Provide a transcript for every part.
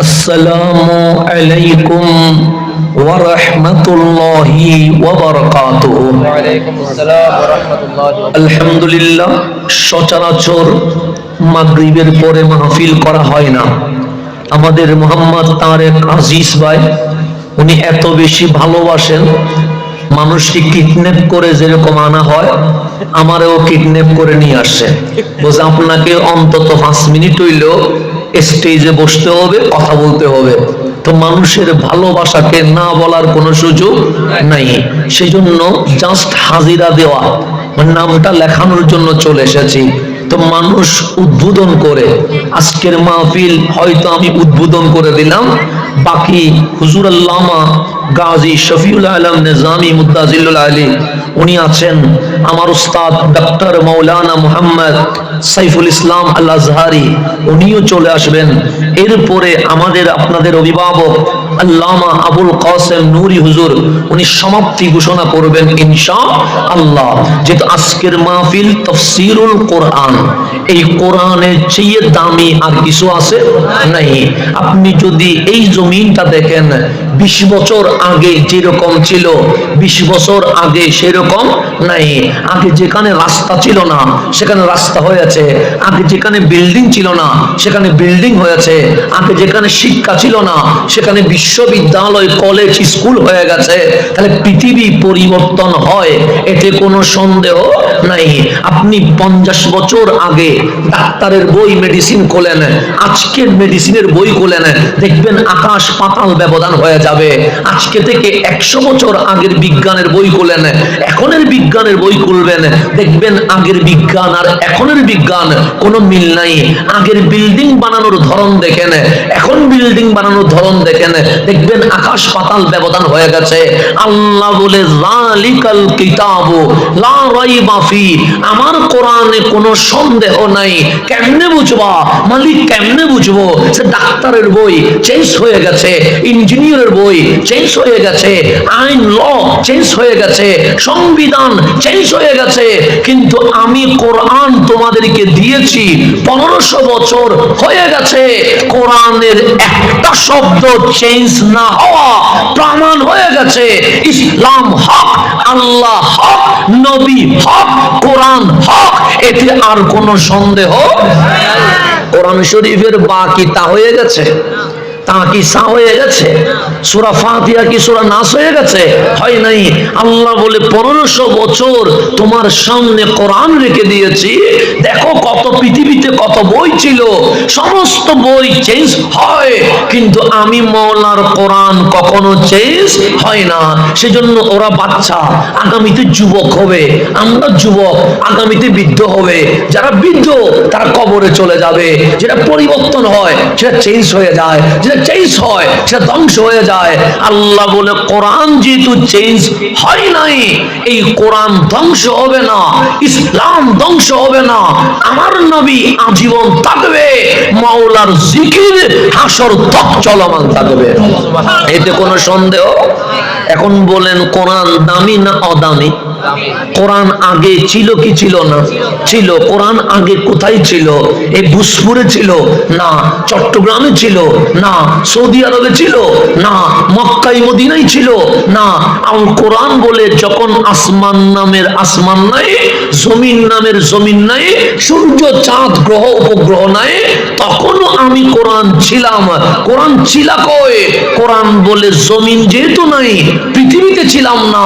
আসসালামু আলাইকুম ওয়া রাহমাতুল্লাহি ওয়া বারাকাতুহু। ওয়া আলাইকুম আসসালাম ওয়া রাহমাতুল্লাহি ওয়া বারাকাতুহু। আলহামদুলিল্লাহ, সচরাচর মাগরিবের পরে মাহফিল করা হয় না। আমাদের মোহাম্মদ তারেক আজিজ ভাই, উনি এত বেশি ভালোবাসেন, মানুষকে কিডন্যাপ করে যেরকম আনা হয়, আমারও কিডন্যাপ করে নিয়ে আসছে। বলছে আপনাকে অন্তত 5 মিনিট হইলেও স্টেজে বসতে হবে, কথা বলতে হবে। তো মানুষের ভালোবাসাকে না বলার কোনো সুযোগ নাই, সেই জন্য জাস্ট হাজিরা দেওয়া, মানে নামটা লেখানোর জন্য চলে এসেছি। তো মানুষ উদ্বোধন করে আজকের মাহফিল হয়তো আমি উদ্বোধন করে দিলাম, বাকি হুজুর আল্লামা গাজী শফিউল আলম নিজামী মুদ্দাজিল্লুল আলী উনি আছেন, আমার উস্তাদ ডক্টর মৌলানা মুহাম্মদ সাইফুল ইসলাম আল আজহারি উনিও চলে আসবেন। এরপরে আমাদের আপনাদের অভিভাবক আল্লামা আবুল কাসেম নূরি হুজুর উনি সমাপ্তি ঘোষণা করবেন ইনশাআল্লাহ। যেহেতু আজকের মাহফিল তাফসীরুল কোরআন, এই কোরআনের চেয়ে দামি আর কিছু আছে নাই। আপনি যদি এই জমিনটা দেখেন, 20 বছর আগে যেরকম ছিল 20 বছর আগে সেরকম নাই। আগে যেখানে রাস্তা ছিল না সেখানে রাস্তা হয়েছে, আগে যেখানে বিল্ডিং ছিল না সেখানে বিল্ডিং হয়েছে, আগে যেখানে শিক্ষা ছিল না সেখানে বিশ্ববিদ্যালয় কলেজ স্কুল হয়ে গেছে। তাহলে পৃথিবী পরিবর্তন হয়, এতে কোনো সন্দেহ নাই। আপনি 50 বছর আগে ডাক্তারের বই মেডিসিন খোলেন, আজকের মেডিসিনের বই খোলেন, দেখবেন আকাশ পাতাল ব্যবধান হয়ে যাবে। আজকে থেকে 100 বছর আগের বিজ্ঞানের বই খোলেন, এখনের বিজ্ঞানের বই খুলবেন, দেখবেন আগের বিজ্ঞান আর এখনের বিজ্ঞান কোনো মিল নাই। আগের বিল্ডিং বানানোর ধরন দেখেন, এখন বিল্ডিং বানানোর ধরন দেখেন, দেখবেন আকাশ পাতাল ব্যবধান হয়ে গেছে। আল্লাহ বলে যালিকাল কিতাবু লা রাইবা ফি, আমার কোরআনে কোনো সন্দেহ নাই। কেমনে বুঝবা মালিক, কেমনে বুঝবো? সে ডাক্তারের বই চেঞ্জ হয়ে গেছে, ইঞ্জিনিয়ারের বই চেঞ্জ হয়ে গেছে, আইন ল চেঞ্জ হয়ে গেছে, সংবিধান চেঞ্জ হয়ে গেছে, কিন্তু আমি কোরআন তোমাদেরকে দিয়েছি 1500 বছর হয়ে গেছে। কোরআনের একটা শব্দ চেঞ্জ না হওয়া প্রমাণ হয়ে গেছে। ইসলাম হক, আল্লাহ হক, নবী হক, কোরআন হক, এতে আর কোনো সন্দেহ। কোরআন শরীফের বাকি তা হয়ে গেছে, তা কি সা হয়ে গেছে? সূরা ফাতিহা কি সূরা নাস হয়ে গেছে? হয় নাই। আল্লাহ বলে 1500 বছর তোমার সামনে কোরআন রেখে দিয়েছি, দেখো কত পৃথিবীতে কত বই ছিল, সমস্ত বই চেঞ্জ হয়, কিন্তু আমি মওলার কোরআন কখনো চেঞ্জ হয় না। সেজন্য ওরা বাচ্চা আগামীতে যুবক হবে, আমরা যুবক আগামীতে বৃদ্ধ হবে, যারা বৃদ্ধ তারা কবরে চলে যাবে। যেটা পরিবর্তন হয় সেটা চেঞ্জ হয়ে যায়, যেটা চেঞ্জ হয় সেটা ধ্বংস হয়ে যায়। আল্লাহ বলে কোরআন যেহেতু চেঞ্জ হয় নাই, এই কোরআন ধ্বংস হবে না, ইসলাম ধ্বংস হবে না, আমার নবী আজীবন থাকবে, মাওলার জিকির হাসর তক চলমান থাকবে, এতে কোনো সন্দেহ। এখন বলেন কোরআন দামি না অদামি? কোরআন আগে ছিল কি ছিল না? ছিল। কোরআন আগে কোথায় ছিল? এই ভূসপুরে ছিল না, চট্টগ্রামে ছিল না, সৌদি আরবে ছিল না, মক্কায় মদিনায় ছিল না। আল কোরআন বলে যখন আসমান নামের আসমান নাই, জমিন নামের জমিন নাই, সূর্য চাঁদ গ্রহ উপগ্রহ নাই, তখনও আমি কোরআন ছিলাম। কোরআন ছিলা কই? কোরআন বলে জমিন যেহেতু নাই, পৃথিবীতে ছিলাম না,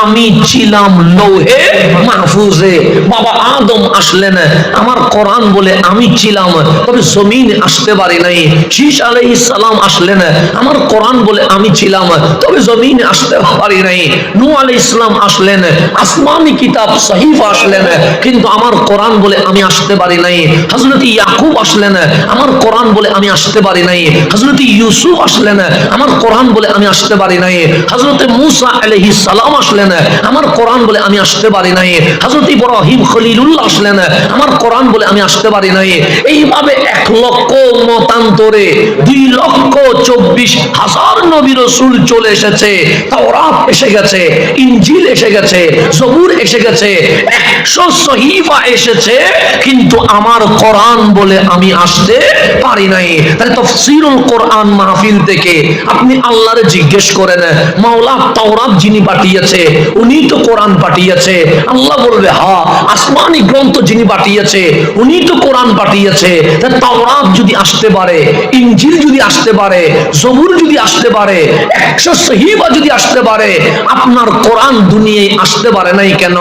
আমি ছিলাম লৌহে মাহফুজে। বাবা আদম আসলেন, আমার কোরআন বলে আমি ছিলাম, তবে জমিন আসতে পারি নাই। শীশ আলাইহিস সালাম আসলেন, আমার কোরআন বলে আমি ছিলাম, তবে জমিন আসতে পারি নাই। নূহ আলাইহিস সালাম আসলেন, আসমানি কিতাব সহিফা আসলেন, কিন্তু আমার কোরআন বলে আমি আসতে পারি নাই। হযরত ইয়াকুব আসলেন, আমার কোরআন বলে আমি আসতে পারি নাই। হযরত ইউসুফ আসলেন, আমার কোরআন বলে আমি আসতে পারি নাই। হযরত মুসা আলাইহিস সালাম আসলেন, আমার কোরআন বলে আমি আসতে পারি নাই। হযরত ইব্রাহিম খলিলুল্লাহ আসলেন, আমার কোরআন বলে আমি আসতে পারি নাই। এইভাবে 1 লক্ষ মতান্তরে 2,24,000 নবী রাসূল চলে এসেছে। তাওরাত এসে গেছে, ইনজিল এসে গেছে, জবুর এসে গেছে, 100 সহিফা এসেছে, কিন্তু আমার কোরআন বলে আমি আসতে পারি নাই। তাহলে তাফসীরুল কোরআন মাহফিল থেকে আপনি আল্লাহরে জিজ্ঞেস করেন, মাওলা তাওরাত যিনি পাঠিয়েছে উনি তো কোরআন পাঠিয়েছে। আল্লাহ বলবে হ্যাঁ। আসমানি গ্রন্থ যিনি পাঠিয়েছে উনি তো কোরআন পাঠিয়েছে। তাহলে তাওরাত যদি আসতে পারে, ইনজিল যদি আসতে পারে, জবুর যদি আসতে পারে, 100 সহিফা যদি আসতে পারে, আপনার কোরআন দুনিয়ায় আসতে পারে নাই কেন?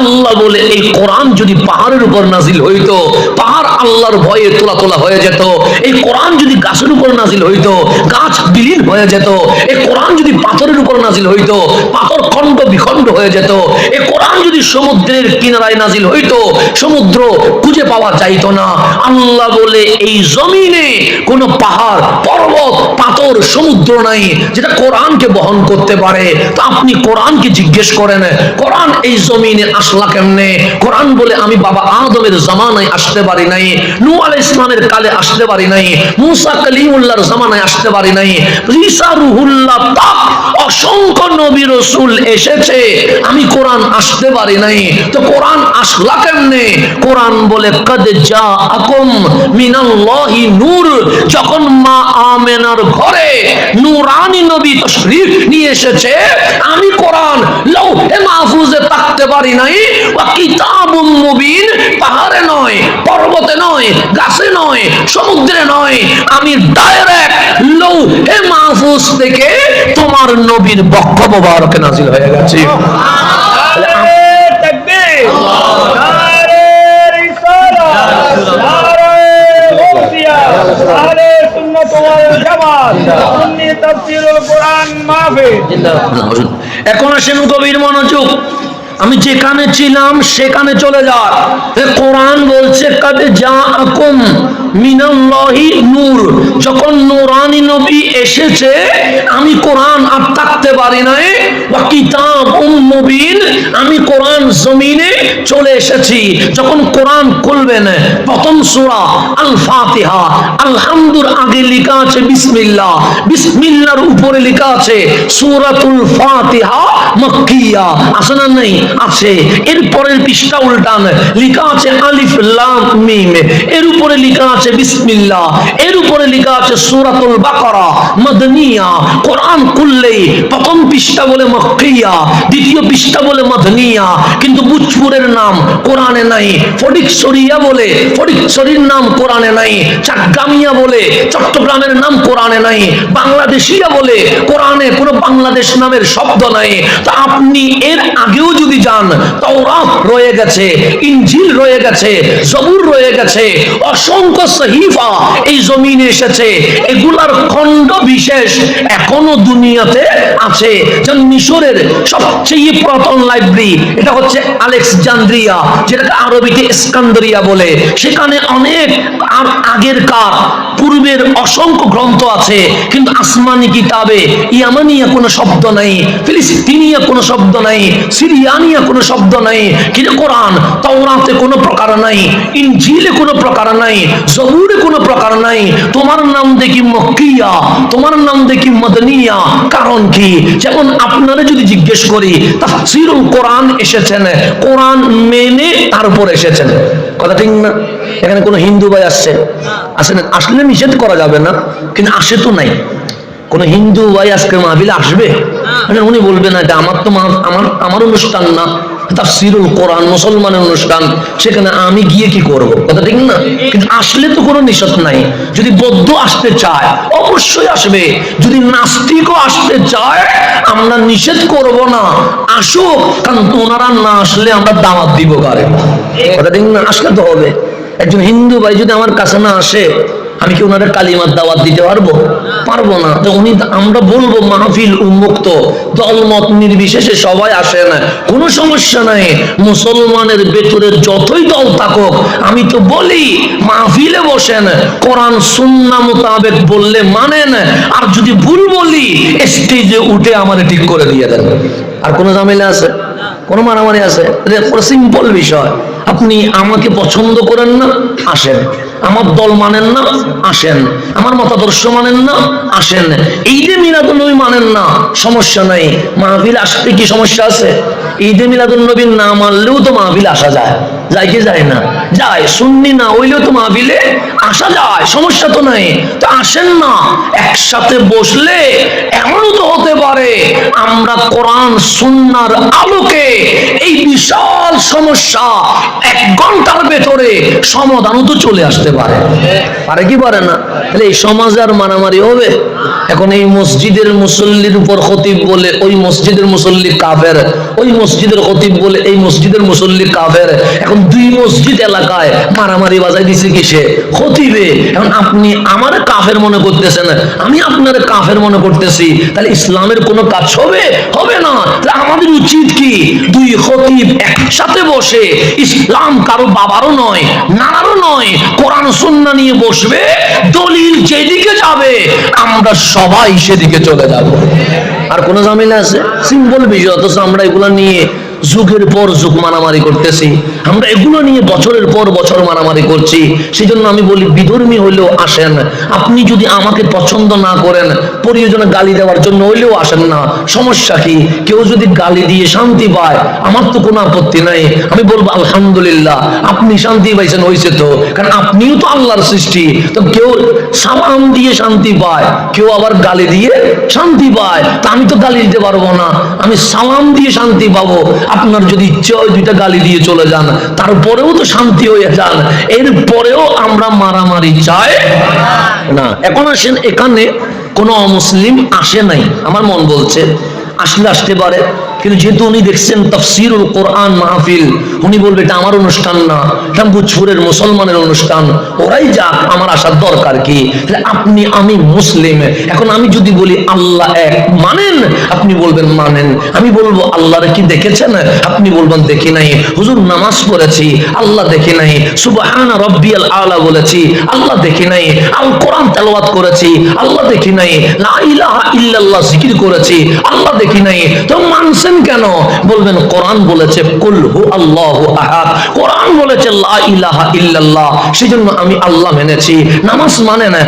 আল্লাহ বলে এই কোরআন যদি পাহাড়ের উপর নাজিল হইতো, পাহাড় আল্লাহর ভয়ে তোলা তোলা হয়ে যেত। এই কোরআন যদি গাছের উপর নাজিল হইতো, গাছ বিলীন হয়ে যেত। এই কোরআন যদি পাথরের উপর নাজিল হইতো, পাথর খণ্ড বিখণ্ড হয়ে যেত। এই কোরআন যদি সমুদ্রের কিনারায় নাজিল হইতো, সমুদ্র খুঁজে পাওয়া যাইতো না। আল্লাহ বলে এই জমিনে কোনো পাহাড়, পর্বত, পাথর, সমুদ্র নাই যেটা কোরআনকে বহন করতে পারে। তো আপনি কোরআনকে জিজ্ঞেস করেন, কোরআন এই জমিনে আসলা কেমনে? কোরআন বলে আমি বাবা আদমের জামানায় আসতে পারি নাই, নূহ আলাইহিস সালামের কালে আসতে পারি নাই, মুসা কালিমুল্লাহর জামানায় আসতে পারি নাই, ঈসা রুহুল্লাহ তাক অসংখ্য নবী রাসূল এসেছে, আমি কোরআন আসতে পারি নাই। তো কোরআন আসলা কেমনে? কোরআন বলে কদ জাআকুম মিনাল্লাহি নূর। যখন মা আমেনার ঘরে নূরানী নবী তাশরীফ নিয়ে এসেছে, আমি কোরআন লৌহে মাহফুজে থাকতে পারি নাই। ওয়া কিতাবুম মুবিন, পাহাড়ে নয়, পর্বতে নয়, গাছে নয়, সমুদ্রে নয়, আমি ডাইরেক্ট লৌহে মাহফুজ থেকে তোমার নবীর বক্ষ মোবারকে নাজিল হয়ে গেছে। তাকবীর, নারে রিসালাত, নারে গাউসিয়া, আহলে সুন্নাত ওয়াল জামাত, সুন্নি তাফসীরুল কোরআন মাহফিল। এখন আসেন গভীর মনোযোগ। আমি যেখানে ছিলাম সেখানে চলে যান। কোরআন বলছে কদ জাআকুম মিনাল্লাহি নূর। যখন নূরানী নবী এসেছে, আমি কোরআন আর থাকতে পারি নাই। ওয়া কিতাবুম মুবিন, আমি কোরআন জমিনে চলে এসেছি। যখন কোরআন খুলবেন, প্রথম সূরা আল ফাতিহা, আলহামদুর আগে লেখা আছে বিসমিল্লাহ, বিসমিল্লাহর উপরে লেখা আছে সূরাতুল ফাতিহা মক্কিয়া। আছে না নাই? আছে। এর পরের পৃষ্ঠা উল্টান, লেখা আছে আলিফ লাম মিম, এর উপরে লেখা আছে বিসমিল্লাহ, এর উপরে লেখা আছে সূরাতুল বাকারা মাদনিয়া। কোরআন খুললেই প্রথম পৃষ্ঠা বলে মক্কিয়া, দ্বিতীয় পৃষ্ঠা বলে মাদনিয়া। কিন্তু বুচপুরের নাম কোরআনে নাই, ফটিকছড়িয়া বলে ফটিকছড়ির নাম কোরআনে নাই, চাটগামিয়া বলে চট্টগ্রামের নাম কোরআনে নাই, বাংলাদেশিয়া বলে কোরআনে কোনো বাংলাদেশ নামের শব্দ নাই। তা আপনি এর আগেও যদি যান, তাওরাত রয়ে গেছে, ইনজিল রয়ে গেছে, জবুর রয়ে গেছে, অসংখ্য সহিফা এই জমিনে এসেছে। এগুলার খণ্ড বিশেষ এখনো দুনিয়াতে আছে। যেমন মিশরের সবচেয়ে পুরাতন লাইব্রেরি, এটা হচ্ছে আলেকজান্দ্রিয়া, যেটাকে আরবিতে ইস্কান্দারিয়া বলে। সেখানে অনেক আগের কার পূর্বের অসংখ্য গ্রন্থ আছে, কিন্তু আসমানি কিতাবে ইয়ামানিয়া কোনো শব্দ নাই, ফিলিস্তিনিয়া কোনো শব্দ নাই, সিরিয়ানিয়া কোনো শব্দ নাই। কিন্তু কোরআন তাওরাতে কোনো প্রকার নাই, ইনজিলে কোনো প্রকার নাই, জবুরে কোনো প্রকার নাই। তোমার নাম দেখি মক্কিয়া, তোমার নাম দেখি মদনিয়া। কারণ কি? যেমন আপনারা যদি জিজ্ঞেস করি, তাফসীরুল কোরআন এসেছেন, কোরআন মেনে তারপর এসেছেন। কথা ঠিক না? এখানে কোনো হিন্দু ভাই আসছে? আসেন, আসলে নিষেধ করা যাবে না, কিন্তু আসে তো নাই। কোন হিন্দু ভাই আজকে মাহফিলে আসবে? উনি বলবেন না, এটা আমার তো আমার অনুষ্ঠান না, তাফসীরুল কোরআন মুসলমানের অনুষ্ঠান, সেখানে আমি গিয়ে কি করব? কথা ঠিক না? কিন্তু আসলে তো কোনো নিষেধ নাই। যদি বৌদ্ধ আসতে চায় অবশ্যই আসবে, যদি নাস্তিকও আসতে চায় আমরা নিষেধ করব না, আসুক। কারণ ওনারা না আসলে আমরা দাওয়াত দিব কারে? কথা ঠিক না? আসলে তো হবে। একজন হিন্দু ভাই যদি আমার কাছে না আসে, আমি কি ওনারা কালিমার দাওয়াত দিতে পারবো? পারবো না। তো উনি, আমরা বলবো মাহফিল উন্মুক্ত, দলমত নির্বিশেষে সবাই আসেন, কোনো সমস্যা নাই। মুসলমানের ভেতরে যতই দল থাকুক, আমি তো বলি মাহফিলে বসেন, কোরআন সুন্নাহ মোতাবেক বললে মানেন, আর যদি ভুল বলি স্টেজে উঠে আমারে ঠিক করে দিয়ে দেন। আর কোনো ঝামেলা আছে? কোনো মারামারি আছে? সিম্পল বিষয়। আপনি আমাকে পছন্দ করেন না, আসেন। আমার দল মানেন না, আসেন। আমার মতাদর্শ মানেন না, আসেন। ঈদে মিলাদুন্নবী মানেন না, সমস্যা নাই। মাহফিল আসতে কি সমস্যা আছে? ঈদে মিলাদুন্নবী না মানলেও তো মাহফিল আসা যায়, যায় কি যায় না? যায়। সুন্নি না হইলেও তো মাহফিলে আসা যায়, সমস্যা তো নাই। তো আসেন না, একসাথে বসলে এমনও তো হতে পারে আমরা কোরআন সুন্নাহর আলোকে এই বিশাল সমস্যা 1 ঘন্টার ভেতরে সমাধানও তো চলে আসতে পারে। পারে কি পারে না? তাহলে এই সমাজে আর মারামারি হবে? এখন এই মসজিদের মুসল্লির উপর খতিব বলে ওই মসজিদের মুসল্লি কাফের, ওই মসজিদের খতিব বলে এই মসজিদের মুসল্লি কাফের। এখন 2 মসজিদ এলাকায় মারামারি বাজাই দিছে কিসে? খতিবে। এখন আপনি আমার কাফের মনে করতেছেন, আমি আপনার কাফের মনে করতেছি, তাহলে ইসলামের কোনো কাজ হবে? হবে না। তাহলে আমাদের উচিত কি? 2 খতিব একসাথে বসে, ইসলাম কারো বাবারও নয়, নানারও নয়, কোরআন সুন্নাহ নিয়ে বসবে, দলিল যেদিকে যাবে আমরা সবাই সেদিকে চলে যাব। আর কোনো ঝামেলা আছে? সিম্পল বিষয়। অথচ আমরা এগুলো নিয়ে যুগের পর যুগ মারামারি করতেছি, আমরা এগুলো নিয়ে বছরের পর বছর মারামারি করছি। সেই জন্য আমি বলি, বিধর্মী হইলেও আসেন। আপনি যদি আমাকে পছন্দ না করেন, প্রয়োজনে গালি দেওয়ার জন্য হইলেও আসেন না, সমস্যা কি? কেউ যদি গালি দিয়ে শান্তি পায়, আমার তো কোনো আপত্তি নাই। আমি বলবো আলহামদুলিল্লাহ, আপনি শান্তি পাইছেন, হয়েছে তো, কারণ আপনিও তো আল্লাহর সৃষ্টি। তো কেউ সালাম দিয়ে শান্তি পায়, কেউ আবার গালি দিয়ে শান্তি পায়। তা আমি তো গালি দিতে পারবো না, আমি সালাম দিয়ে শান্তি পাবো। আপনার যদি ইচ্ছে হয় 2টা গালি দিয়ে চলে যান, তারপরেও তো শান্তি হয়ে যান। এরপরেও আমরা মারামারি চাই না। এখন আসেন, এখানে কোনো অমুসলিম আসে নাই, আমার মন বলছে আসলে আসতে পারে, কিন্তু যেহেতু উনি দেখছেন তাফসীরুল কোরআন মাহফিল, উনি বলবে এটা আমার অনুষ্ঠান না, এটা ভোজপুরের মুসলমানের অনুষ্ঠান, ওরাই যাক, আমার আসার দরকার কি? আপনি, আমি মুসলিম। এখন আমি যদি বলি আল্লাহ এক, মানেন? আপনি বলবেন মানেন। আমি বলবো আল্লাহরে কি দেখেছেন? আপনি বলবেন দেখি নাই। হুজুর নামাজ পড়েছি, আল্লাহ দেখি নাই। সুবহান রাব্বিয়াল আলা বলেছি, আল্লাহ দেখি নাই। আল কোরআন তেলাওয়াত করেছি, আল্লাহ দেখি নাই। লা ইলাহা ইল্লাল্লাহ জিকির করেছি, আল্লাহ দেখি নাই। তো মানছেন কেন? বলবেন কোরআন বলেছে কুল হু আল্লাহু আহাদ, কোরআন বলেছে লা ইলাহা ইল্লাল্লাহ, সেজন্য আমি আল্লাহ মেনেছি। নামাজ মানে না?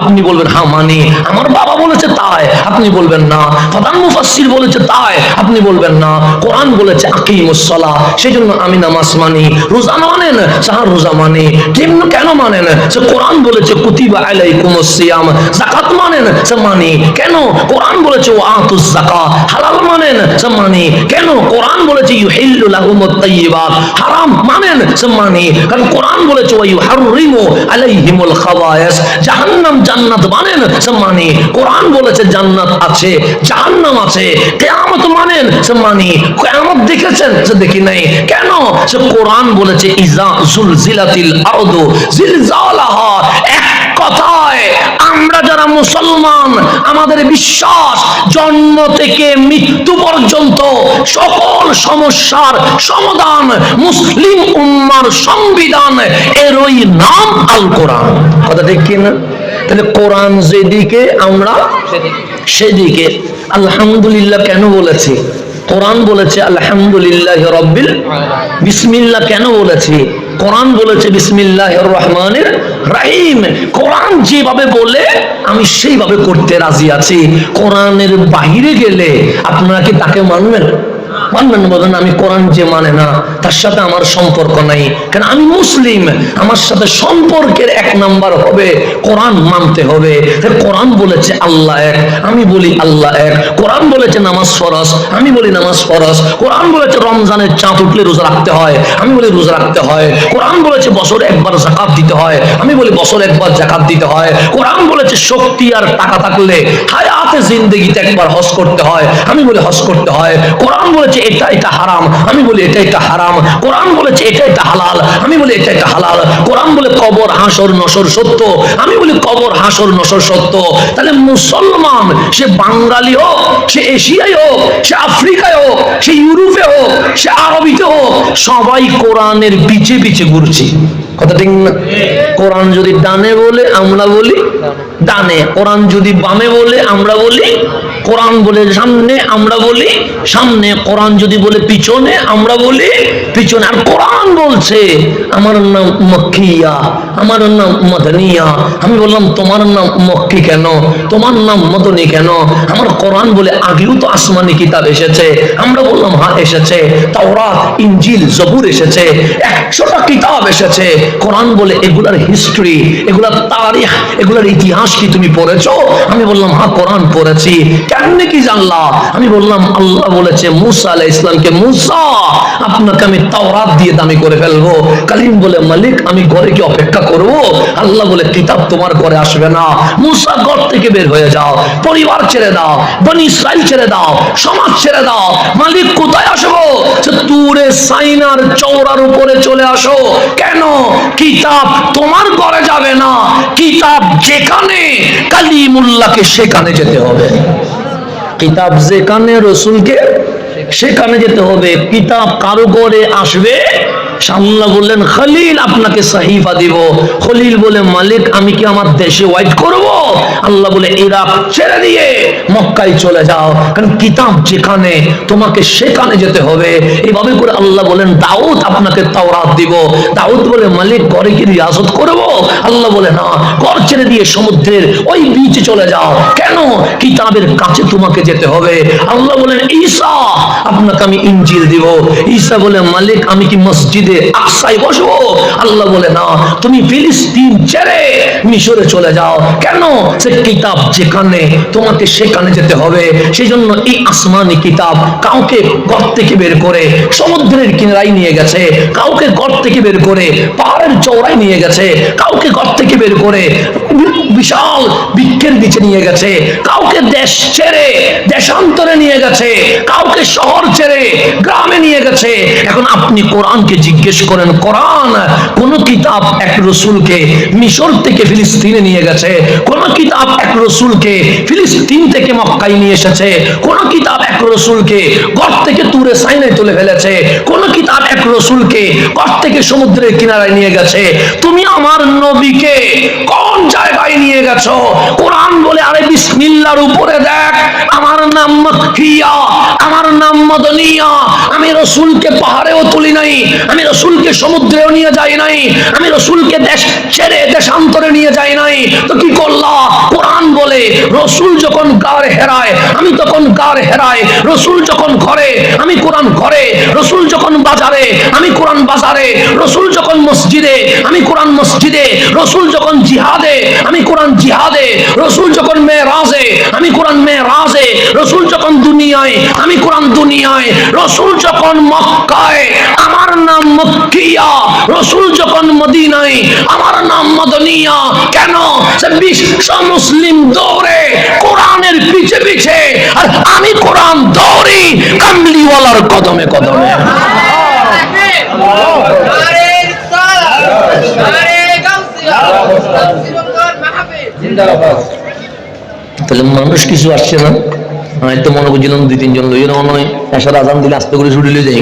আপনি বলবেন হ্যাঁ মানি। আমার বাবা বলেছে তাই, আপনি বলবেন না। প্রধান মুফাসসির বলেছে তাই, আপনি বলবেন না। কোরআন বলেছে আকিমুস সালাহ, সেজন্য আমি নামাজ মানি। রোজা মানেন? সারা রোজা মানি। কেন মানেন? সে কোরআন বলেছে কুতিবা আলাইকুমুস সিয়াম। যাকাত মানেন? সে মানি। কেন? কোরআন বলেছে ওয়াতুজ যাকাত। হালাল মানেন? সে মানি। কেন? কোরআন বলেছে ইউহিল্লু লাহুমুত তাইয়্যিবাত। হারাম মানেন? সে মানি। কারণ কোরআন বলেছে ওয়া ইউহাররিমু আলাইহিমুল খাবায়েস। জাহান্নাম জান্নাত মানেন? সে মানি। কোরআন বলেছে জান্নাত আছে, জাহান্নাম আছে। কিয়ামত মানেন? সে মানি। কিয়ামত দেখেছেন? সে দেখি নাই। কেন? সে কোরআন বলেছে ইজা জুলজিলাতিল আরদু জিলজালাহা। এক কথায় আমরা যারা মুসলমান, আমাদের বিশ্বাস জন্ম থেকে মৃত্যু পর্যন্ত সকল সমস্যার সমাধান মুসলিম উম্মার সংবিধান, এরই নাম আল কোরআন। কথা ঠিক কিনা? তাহলে কোরআন যেদিকে আমরা সেদিকে। আলহামদুলিল্লাহ কেন বলেছি? কোরআন বলেছে আলহামদুলিল্লাহ রাব্বিল বিসমিল্লাহ কেন বলেছি? কোরআন বলেছে বিসমিল্লাহির রহমানির রহিম। কোরআন যেভাবে বলে আমি সেইভাবে করতে রাজি আছি। কোরআনের বাইরে গেলে আপনারা কি তাকে মানবেন? মানবেন? বলেন আমি কোরআন যে মানে না তার সাথে আমার সম্পর্ক নাই, কারণ আমি মুসলিম। আমার সাথে সম্পর্কের 1 নাম্বার হবে কোরআন মানতে হবে। কোরআন বলেছে আল্লাহ এক, আমি বলি আল্লাহ এক। কোরআন বলেছে নামাজ ফরজ, আমি বলি নামাজ ফরজ। কোরআন বলেছে রমজানের চাঁদ উঠলে রোজা রাখতে হয়, আমি বলি রোজা রাখতে হয়। কোরআন বলেছে বছরে 1 বার যাকাত দিতে হয়, আমি বলি বছরে 1 বার যাকাত দিতে হয়। কোরআন বলেছে শক্তি আর টাকা থাকলে, হায়াত হায়াতে জিন্দেগিতে একবার হজ করতে হয়, আমি বলি হজ করতে হয়। কোরআন বলেছে এটা এটা হারাম, আমি বলি এটা এটা হারাম। কোরআন বলেছে এটা এটা হালাল, আমি বলি এটা এটা হালাল। কোরআন বলে কবর হাসর নসর সত্য, আমি বলি কবর হাসর নসর সত্য। তাহলে মুসলমান সে বাঙালি হোক, সে এশিয়ায় হোক, সে আফ্রিকায় হোক, সে ইউরোপে হোক, সে আরবিতে হোক, সবাই কোরআনের পিছে পিছে ঘুরছে। কথা ঠিক না? কোরআন যদি ডানে বলে আমরা বলি ডানে, কোরআন যদি বামে বলে আমরা বলি, কোরআন বলে সামনে আমরা বলি সামনে, কোরআন যদি বলে পিছনে আমরা বলি পিছনে। আর কোরআন বলছে আমার নাম মক্কিয়া, আমার নাম মদনিয়া। আমি বললাম তোমার নাম মক্কি কেন, তোমার নাম মদনী কেন? আমার কোরআন বলে আগেও তো আসমানি কিতাব এসেছে। আমরা বললাম হ্যাঁ এসেছে, তাওরাত ইনজিল জবুর এসেছে, 100টা কিতাব এসেছে। কোরআন বলে এগুলার হিস্ট্রি, এগুলার তারিখ, এগুলার ইতিহাস কি তুমি পড়েছো? আমি বললাম হ্যাঁ কোরআন পড়েছি। কেমনে কি জানলা? আমি বললাম আল্লাহ বলেছে মুসা আলাইহিস সালামকে, মুসা আপনাকে আমি তাওরাত দিয়ে দামি করে ফেলবো। কালিম বলে মালিক আমি ঘরে কি অপেক্ষা করব? আল্লাহ বলে কিতাব তোমার ঘরে আসবে না। মুসা ঘর থেকে বের হয়ে যাও, পরিবার ছেড়ে দাও, বনি ইসরাইল ছেড়ে দাও, সমাজ ছেড়ে দাও। মালিক কোথায় আসবো? তুরে সাইনার চওড়ার উপরে চলে আসো। কেন? কিতাব তোমার ঘরে যাবে না, কিতাব যেখানে কালিমুল্লাহকে সেখানে যেতে হবে। কিতাব যেখানে রসুলকে সেখানে যেতে হবে। কিতাব কারো ঘরে আসবে? আল্লাহ বললেন খলিল আপনাকে সাহিফা দিব। খলিল বলে মালিক আমি কি আমার দেশে ওয়াইট করব? আল্লাহ বলে ইরাক ছেড়ে দিয়ে মক্কায় চলে যাও, কারণ কিতাব যেখানে তোমাকে সেখানে যেতে হবে। এইভাবে করে আল্লাহ বলেন দাউদ আপনাকে তাওরাত দিব। দাউদ বলে মালিক ঘরে কি রিয়াজত করব? আল্লাহ বলে না, ঘর ছেড়ে দিয়ে সমুদ্রের ওই বিচে চলে যাও। কেন? কিতাবের কাছে তোমাকে যেতে হবে। আল্লাহ বলেন ঈসা আপনাকে আমি ইনজিল দিব। ঈসা বলে মালিক আমি কি মসজিদে আকসায় বসবো? আল্লাহ বলে না, তুমি ফিলিস্তিন ছেড়ে মিশরে চলে যাও। কেন? সে কিতাব যেখানে তোমাকে সেখানে যেতে হবে। সেই জন্য এই আসমানি কিতাব কাউকে ঘর থেকে বের করে সমুদ্রের কিনারায় নিয়ে গেছে, কাউকে ঘর থেকে বের করে পাহাড়ের চওড়ায় নিয়ে গেছে, কাউকে ঘর থেকে বের করে বিশাল বৃক্ষের নিচে নিয়ে গেছে, কাউকে দেশ ছেড়ে দেশান্তরে নিয়ে গেছে, কাউকে শহর ছেড়ে গ্রামে নিয়ে গেছে। এখন আপনি কোরআনকে জিজ্ঞেস করেন, কোরআন কোন কিতাব এক রসুলকে মিশর থেকে ফিলিস্তিনে নিয়ে গেছে? কোন কিতাব এক রসুলকে ফিলিস্তিন থেকে মক্কায় নিয়ে এসেছে? কোন কিতাব এক রসুলকে ঘর থেকে তুরে সাইনায় তুলে ফেলেছে? কোন কিতাব এক রসুলকে ঘর থেকে সমুদ্রের কিনারায় নিয়ে গেছে? তুমি আমার নবীকে কোন জায়গায় নিয়ে গেছো? কোরআন বলে আরে বিসমিল্লাহর উপরে দেখ, আমার নাম মক্কিয়া, আমার নাম মদনিয়া। আমি রসুলকে পাহাড়েও তুলি নাই, আমি রসুলকে সমুদ্রেও নিয়ে যাই নাই, আমি রসুলকে দেশ ছেড়ে দেশান্তরে নিয়ে যাই নাই। তো কি করলা? কোরআন বলে রসুল যখন গার হেরায় আমি তখন গার হেরায়, রসুল যখন ঘরে আমি কোরআন ঘরে, রসুল যখন বাজারে আমি কোরআন বাজারে, রসুল যখন মসজিদে আমি কোরআন মসজিদে, রসুল যখন জিহাদে আমি কোরআন জিহাদে, রসুল যখন মেরাজে আমি কোরআন মেরাজে, রসুল যখন দুনিয়ায় আমি কোরআন দুনিয়ায়, রসুল যখন মক্কায় আমার নাম মক্কিয়া, রসুল যখন মদিনায় আমার নাম মদনিয়া। কেন? সে বিশ্ব মুসলিম দৌড়ে কোরআনের পিছে পিছে, আর আমি কোরআন দৌড়ি কামলিওয়ালার কদমে কদমে। তাহলে মানুষ কিছু আসছে না। আমি তো মনে করছিলাম 2-3 জন লইয়ে মনে হয় এসার আজান দিলে আস্তে করে ছুটি লিয়ে যাই,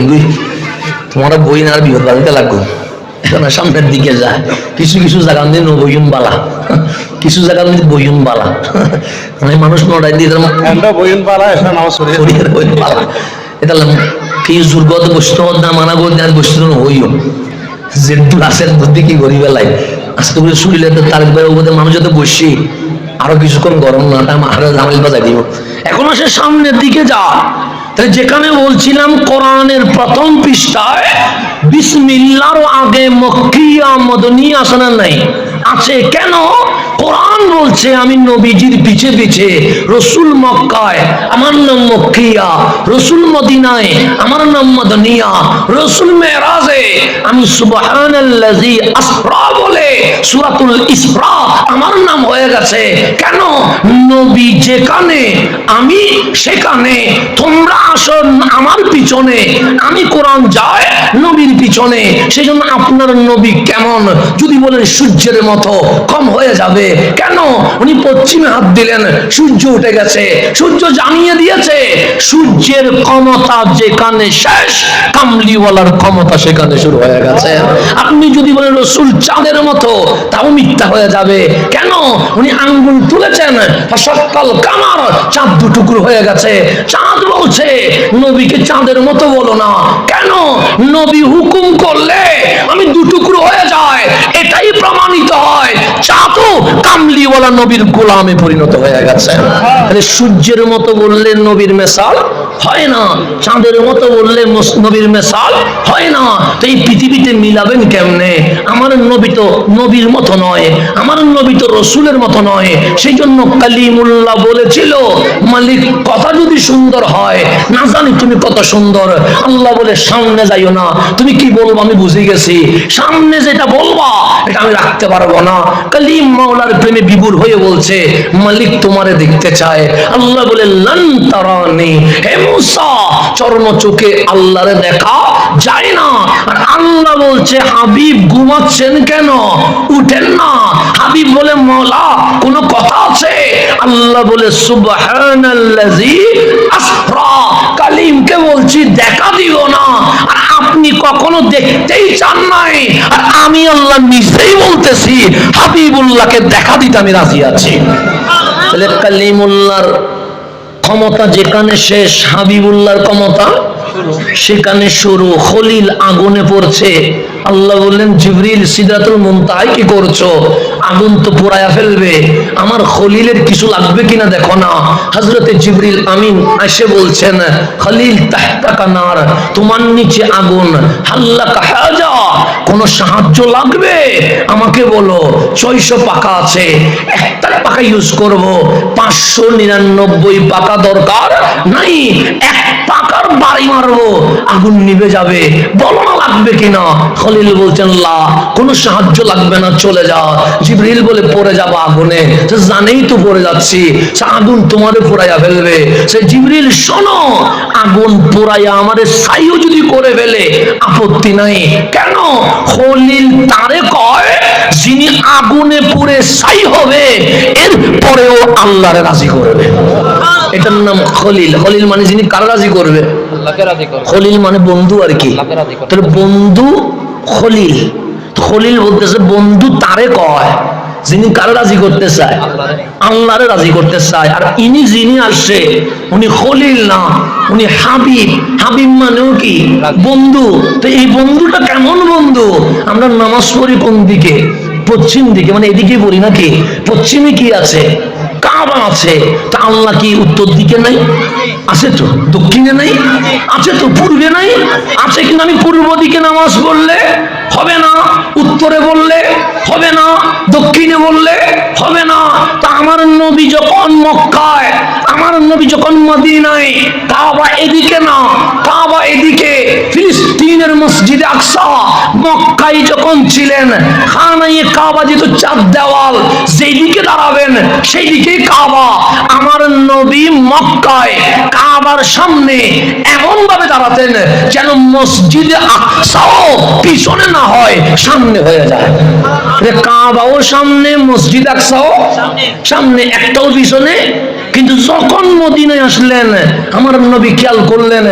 তোমার বই না আর বিপদ বাড়িতে লাগবো। এখন সামনের দিকে যায়, কিছু কিছু জায়গা দিয়ে বইন বালা, কিছু জায়গা দিয়ে বইন বালা, মানে মানুষ নড়াই দিয়ে বইন বালা এটা কি দুর্গত বস্তু না মানা বই আর বস্তু হইও যে গ্লাসের মধ্যে কি করি বেলায় আস্তে করে ছুটিলে তার মানুষ যাতে বসি আরো কিছুক্ষণ গরম না আরো ঝামেল বাজাই দিব। এখন সে সামনের দিকে যা। তাহলে যেখানে বলছিলাম কোরআনের প্রথম পৃষ্ঠায় বিসমিল্লাহর আগে মক্কিয়া মদনিয়া শোনা নাই আছে। কেন? কোরআন বলছে আমি নবীজির পিছে পিছে, রসুল মক্কায় আমার নাম মক্কিয়া, রসুল মদিনায় আমার নাম মদনিয়া, রসুল মেরাজে আমি সুবহানাল্লাযী আসরা বলে সূরাতুল ইসরা আমার নাম হয়ে গেছে। কেন? নবী যেখানে আমি সেখানে, তোমরা আসো আমার পিছনে, আমি কোরআন যায় নবীর পিছনে। সেই জন্য আপনার নবী কেমন? যদি বলেন সূর্যের মতো, কম হয়ে যাবে। কেন? উনি পশ্চিমে হাত দিলেন, সূর্য উঠে গেছে। সূর্য জানিয়ে দিয়েছে সূর্যের ক্ষমতা যেখানে শেষ, কামলিওয়ালার ক্ষমতা সেখানে শুরু হয়ে গেছে। আপনি যদি বলেন রসুল চাঁদের মতো, তাও মিথ্যা হয়ে যাবে। কেন? উনি আঙ্গুল তুলেছেন, সকাল কামার, চাঁদ দুটুকরো হয়ে গেছে। চাঁদ বলছে নবীকে চাঁদের মতো বলো না। কেন? নবী হুকুম করলে আমি দুটুকরো হয়ে যায়, এটাই প্রমাণিত হয় চাঁদও কামলিওয়ালা নবীর গোলামে পরিণত হয়ে গেছে। তাহলে সূর্যের মতো বললে নবীর মেসাল হয় না, চাঁদের মতো বললে নবীর মেসাল হয় না। তো এই পৃথিবীতে মিলাবেন কেমনে? আমার নবী তো নবীর মতো নয়, আমার নবী তো রসুলের মতো নয়। সেই জন্য কালিমুল্লাহ বলেছিল, মালিক কথা যদি সুন্দর হয়, না জানি তুমি কত সুন্দর। আল্লাহ বলে সামনে যাইও না, তুমি কি বলবো আমি বুঝে গেছি, সামনে যেটা বলবা এটা আমি রাখতে পারবো না। কালিম মাওলার প্রেমে বিভোর হয়ে বলছে, মালিক তোমারে দেখতে চায়। আল্লাহ বলে লান তারানি, হে মুসা চর্ম চোখে আল্লাহরে দেখা যায় না। আর আল্লাহ বলছে হাবিব ঘুমাচ্ছেন কেন, উঠেন না। হাবিব বলে মওলা কোনো কথা আছে? আল্লাহ বলে সুবহানাল্লাযী আসরা, কালিমকে বলছি দেখা দিও না। আর আপনি কখনো দেখতেই চান নাই, আর আমি আল্লাহ নিজেই বলতেছি হাবিবুল্লাহকে দেখা দিতে আমি রাজি আছি। তাহলে কালিমুল্লাহর ক্ষমতা যেখানে শেষ, হাবিবুল্লাহর ক্ষমতা সেখানে শুরু। খলিল আগুনে পড়ছে, আল্লাহ বললেন জিবরিল সিদরাতুল মুনতাহায় কি করছো? আগুন তো পোড়ায়া ফেলবে, আমার খলিলের কিছু লাগবে কিনা দেখো না। হযরতে জিবরিল আমিন এসে বলছেন, খলিল তাহতাকা নার, তোমার নিচে আগুন, হাল্লাকা হাজা, কোন সাহায্য লাগবে আমাকে বলো। 600 পাকা আছে, একটা পাকা ইউজ করব, 599 পাকা দরকার নাই, এক পাকার বাড়ি মারবো, আগুন নিভে যাবে, বলো না লাগবে কিনা। খলিল বলছেন লা, কোনো সাহায্য লাগবে না, চলে যাও। জিবরিল বলে পড়ে যাবো আগুনে, জানেই তো পড়ে যাচ্ছি, আগুন তোমারে পোড়াইয়া ফেলবে। সে জিবরিল শোনো, আগুন পোড়াইয়া আমারে ছাইও যদি করে ফেলে আপত্তি নাই। কেন? খলিল তারে কয় যিনি আগুনে পুড়ে ছাই হবে এরপরেও আল্লাহরে রাজি করবে। এটার নাম খলিল। খলিল মানে যিনি কারা রাজি করবে? আল্লাহকে রাজি করবে। খলিল মানে বন্ধু আর কি। তাহলে বন্ধু খলিল। খলিল বলতেছে বন্ধু তারে কয় যিনি কারে রাজি করতে চায়? আল্লাহরে রাজি করতে চায়। আর ইনি যিনি আসছে উনি খলিল না, উনি হাবিব। হাবিব মানেও কি? বন্ধু। তো এই বন্ধুটা কেমন বন্ধু? আমরা নামাজ পড়ি কোন দিকে? পশ্চিম দিকে, মানে এদিকে পড়ি নাকি? পশ্চিমে কি আছে? কাবা আছে। তা আল্লাহ কি উত্তর দিকে নাই? আছে তো। দক্ষিণে নাই? আছে তো। পূর্বে নাই? আছে। কিন্তু আমি পূর্ব দিকে নামাজ পড়লে হবে না, উত্তরে বললে হবে না, দক্ষিণে বললে হবে না। তা আমার নবী যখন মক্কায়, আমার নবী যখন মদিনায়, কাবা এদিকে না, কাবা এদিকে, ফিলিস্তিনের মসজিদে আকসা। মক্কায় যখন ছিলেন, খানায়ে কাবা যেহেতু 4 দেওয়াল, যেই দিকে দাঁড়াবেন সেই দিকে কাবা। আমার নবী মক্কায় কাবার সামনে এমন ভাবে দাঁড়াতেন যেন মসজিদে আকসাও পিছনে না হয়, সামনে হয়ে যায়। কাবাও সামনে, মসজিদ আকসাও সামনে, একটাও পিছনে। কিন্তু যখন মদিনায় আসলেন, আমার নবী খেয়াল করলেন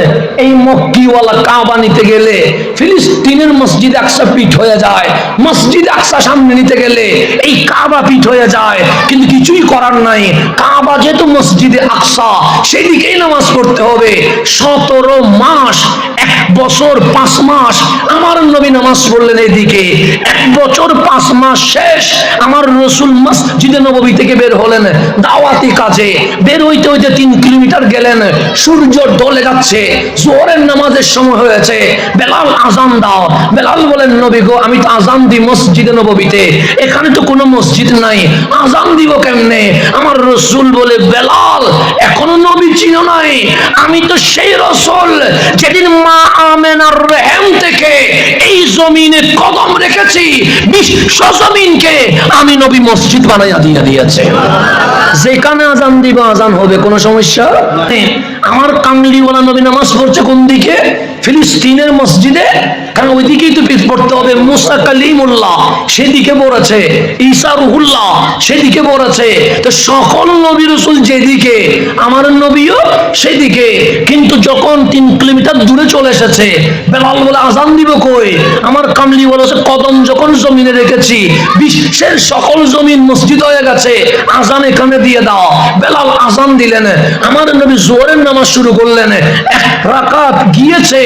এই মক্কিওয়ালা কাবা নিতে গেলে ফিলিস্তিনের মসজিদ আকসা পিঠ হয়ে যায়, মসজিদ আকসা সামনে নিতে গেলে এই কাবা পিঠ হয়ে যায়। কিন্তু কিছুই করার নাই, কাবা যেহেতু মসজিদে আকসা, সেদিকেই নামাজ পড়তে হবে। 17 মাস, 1 বছর 5 মাস আমার নবী নামাজ পড়লেন এদিকে। 1 বছর 5 মাস শেষ, আমার রসুল মসজিদে নববী থেকে বের হলেন দাওয়াতি কাজে। বের হইতে হইতে 3 কিলোমিটার গেলেন, সূর্য ঢলে যাচ্ছে, জোহরের নামাজের সময় হয়েছে। বেলাল আজান দাও। বেলাল বলেন নবী গো, আমি তো আজান দিই মসজিদে নববীতে, এখানে তো কোনো মসজিদ নাই, আজান দিব কেমনে? আমার রসুল বলে বেলাল এখনো নবী চিনো নাই, আমি তো সেই রসুল যেদিন মা আমেনার রেহেম থেকে এই জমিনে কদম রেখেছি, বিশ্ব জমিনকে আমি নবী মসজিদ বানাইয়া দিয়ে দিয়েছে। যেখানে আজান দিব আজান হবে, কোনো সমস্যা নেই। আমার কামলিওয়ালা নবী নামাজ পড়ছে কোন দিকে? ফিলিস্তিনের মসজিদে, কারণ ওইদিকেই তো পড়তে হবে। মুসা কালিমুল্লাহ সেদিকে পড়েছে, ঈসা রুহুল্লাহ সেদিকে পড়েছে। তো সকল নবী রাসূল যেদিকে, আমার নবীও সেদিকে। কিন্তু যখন 3 কিলোমিটার দূরে চলে এসেছে, বেলাল বলে আজান দিব কই? আমার কামলি বলেছে কদম যখন জমিনে রেখেছি, বিশ্বের সকল জমিন মসজিদ হয়ে গেছে, আজান এখানে দিয়ে দাও। বেলাল আজান দিলেন, আমার নবী জোহরের নামাজ শুরু করলেন। 1 রাকাত গিয়েছে,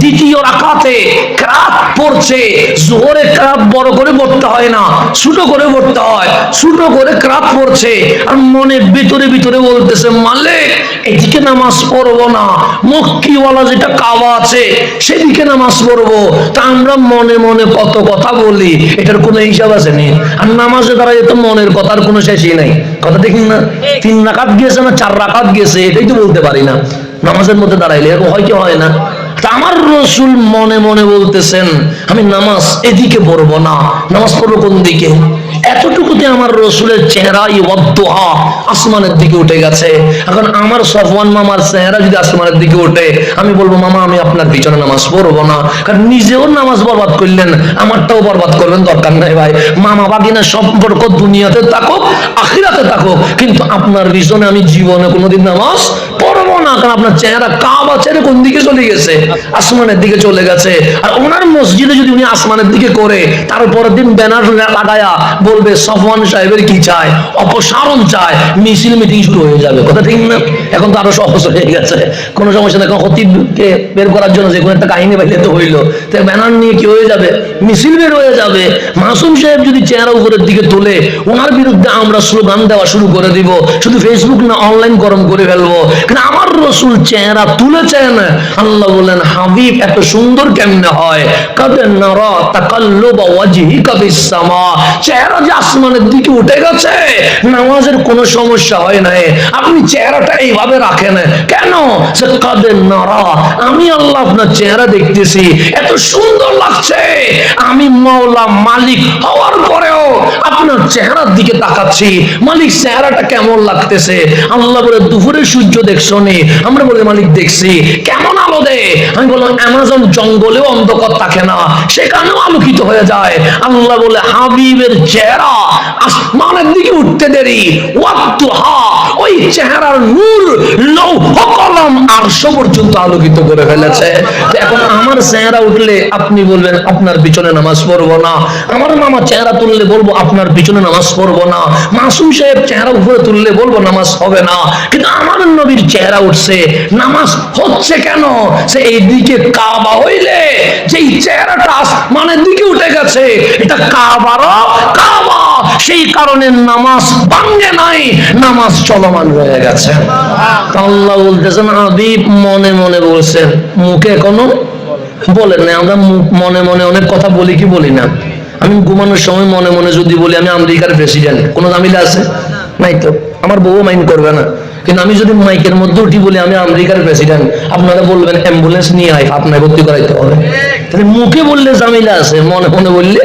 দ্বিতীয় রাকাতে কিরাত পড়ছে। জোহরে কিরাত বড় করে পড়তে হয় না, ছোট করে পড়তে হয়। ছোট করে কিরাত পড়ছে আর মনে ভিতরে ভিতরে বলতেছে, মালিক এদিকে নামাজ পড়বো না, মক্কিওয়ালা যেটা কাবা আছে সেদিকে নামাজ পড়বো। তা আমরা মনে মনে কত কথা বলি, এটার কোনো হিসাব আছে নি? আর নামাজে দ্বারা তো মনের কথার কোনো শেষই নাই। কথা দেখুন না, 3 রাকাত গিয়েছে না 4 রাকাত গেছে, এটাই তো বলতে পারি না। নামাজের মধ্যে দাঁড়াইলে এরকম হয় কি হয় না? আমার রাসূল মনে মনে বলতেছেন, আমি নামাজ এদিকে পড়বো না, নামাজ পড়বো কোন দিকে? এতটুকুতে আমার রাসূলের চেহারা ওয়াদ্দুহা আসমানের দিকে উঠে গেছে। এখন আমার সফওয়ান মামার চেহারা যদি আসমানের দিকে ওঠে, আমি বলবো মামা আমি আপনার পিছনে নামাজ পড়বো না। কারণ নিজেও নামাজ বরবাদ করলেন, আমারটাও বরবাদ করবেন, দরকার নাই ভাই। মামা বাগিনা সম্পর্ক দুনিয়াতে থাকুক আখিরাতে থাকুক, কিন্তু আপনার পিছনে আমি জীবনে কোনোদিন নামাজ পড়বো না। কারণ আপনার চেহারা কাবা ছেড়ে কোন দিকে চলে গেছে? আসমানের দিকে চলে গেছে। আর ওনার মসজিদে যদি উনি আসমানের দিকে করে, তারপরের দিন ব্যানার লাগায়া বলবে সফওয়ান সাহেবের কি চায়, অপসারণ চায়, মিছিল মিটিং শুরু হয়ে যাবে। কথা ঠিক না? এখন তো আরো সহজ হয়ে গেছে, কোনো সমস্যা নেই। খতিবকে বের করার জন্য যে কোনো একটা কাহিনী বাইলে তো হইলো, তো ব্যানার নিয়ে কি হয়ে যাবে, মিছিল বের হয়ে যাবে। মাসুম সাহেব যদি চেহারা উপরের দিকে তোলে, ওনার বিরুদ্ধে আমরা স্লোগান দেওয়া শুরু করে দিব, শুধু ফেসবুক না অনলাইন গরম করে ফেলবো। কিন্তু আমার রাসূল চেহারা তুলেছেন, আল্লাহ বলেন হাবিব এত সুন্দর কেমনে হয়? কাদ নারা তাকাল্লুবা ওয়াজহিকা ফিস সামা, চেহারা যে আসমানের দিকে উঠে গেছে, নামাজের কোনো সমস্যা হয় না। আপনি চেহারাটা এইভাবে রাখেন কেন? সে কাদ নারা, আমি আল্লাহ আপনার চেহারা দেখতেছি, এত সুন্দর লাগছে। আমি মাওলা মালিক হওয়ার পরেও আপনার চেহারার দিকে তাকাচ্ছি, মালিক চেহারাটা কেমন লাগতেছে। আল্লাহ বলে দুপুরে সূর্য দেখছো নি? আমরা বলি মালিক দেখছি। কেমন আলো দেয়? আমি বললাম অ্যামাজন জঙ্গলেও অন্ধকার থাকে না, সেখানেও আলোকিত হয়ে যায়। আল্লাহ বলে হাবিবের চেহারা আসমানের দিকে উঠতে দেরি, ওয়াদ্দুহা, ওই চেহারার নূর লৌহ কলম আরশ পর্যন্ত আলোকিত করে ফেলেছে। এখন আমার চেহারা উঠলে আপনি বলবেন আপনার পিছনে নামাজ পড়বো না, আমার মামা চেহারা তুললে বলবো আপনার পিছনে নামাজ পড়বো না, মাসুম সাহেব চেহারা উপরে তুললে বলবো নামাজ হবে না। কিন্তু আমার নবীর চেহারা উঠছে, নামাজ হচ্ছে কেন? সে এইদিকে কাবা হইলে যেই চেহারাটা আসমানের দিকে উঠে গেছে, এটা কাবারও কাবা, সেই কারণে নামাজ ভাঙে নাই, নামাজ চলমান রয়ে গেছে। আল্লাহ বলতেছেন হাবিব মনে মনে বলছেন, মুখে এখনো বলেন না। আমরা মনে মনে অনেক কথা বলি কি বলি না? আমি ঘুমানোর সময় মনে মনে যদি বলি আমি আমেরিকার প্রেসিডেন্ট, কোনো জামিলা আছে? নাই তো, আমার বউ মাইন্ড করবে না। কিন্তু আমি যদি মাইকের মধ্যে উঠি বলি আমি আমেরিকার প্রেসিডেন্ট, আপনারা বলবেন অ্যাম্বুলেন্স নিয়ে আয়, আপনাকে ভর্তি করাইতে হবে। তাহলে মুখে বললে জামিলা আছে, মনে মনে বললে,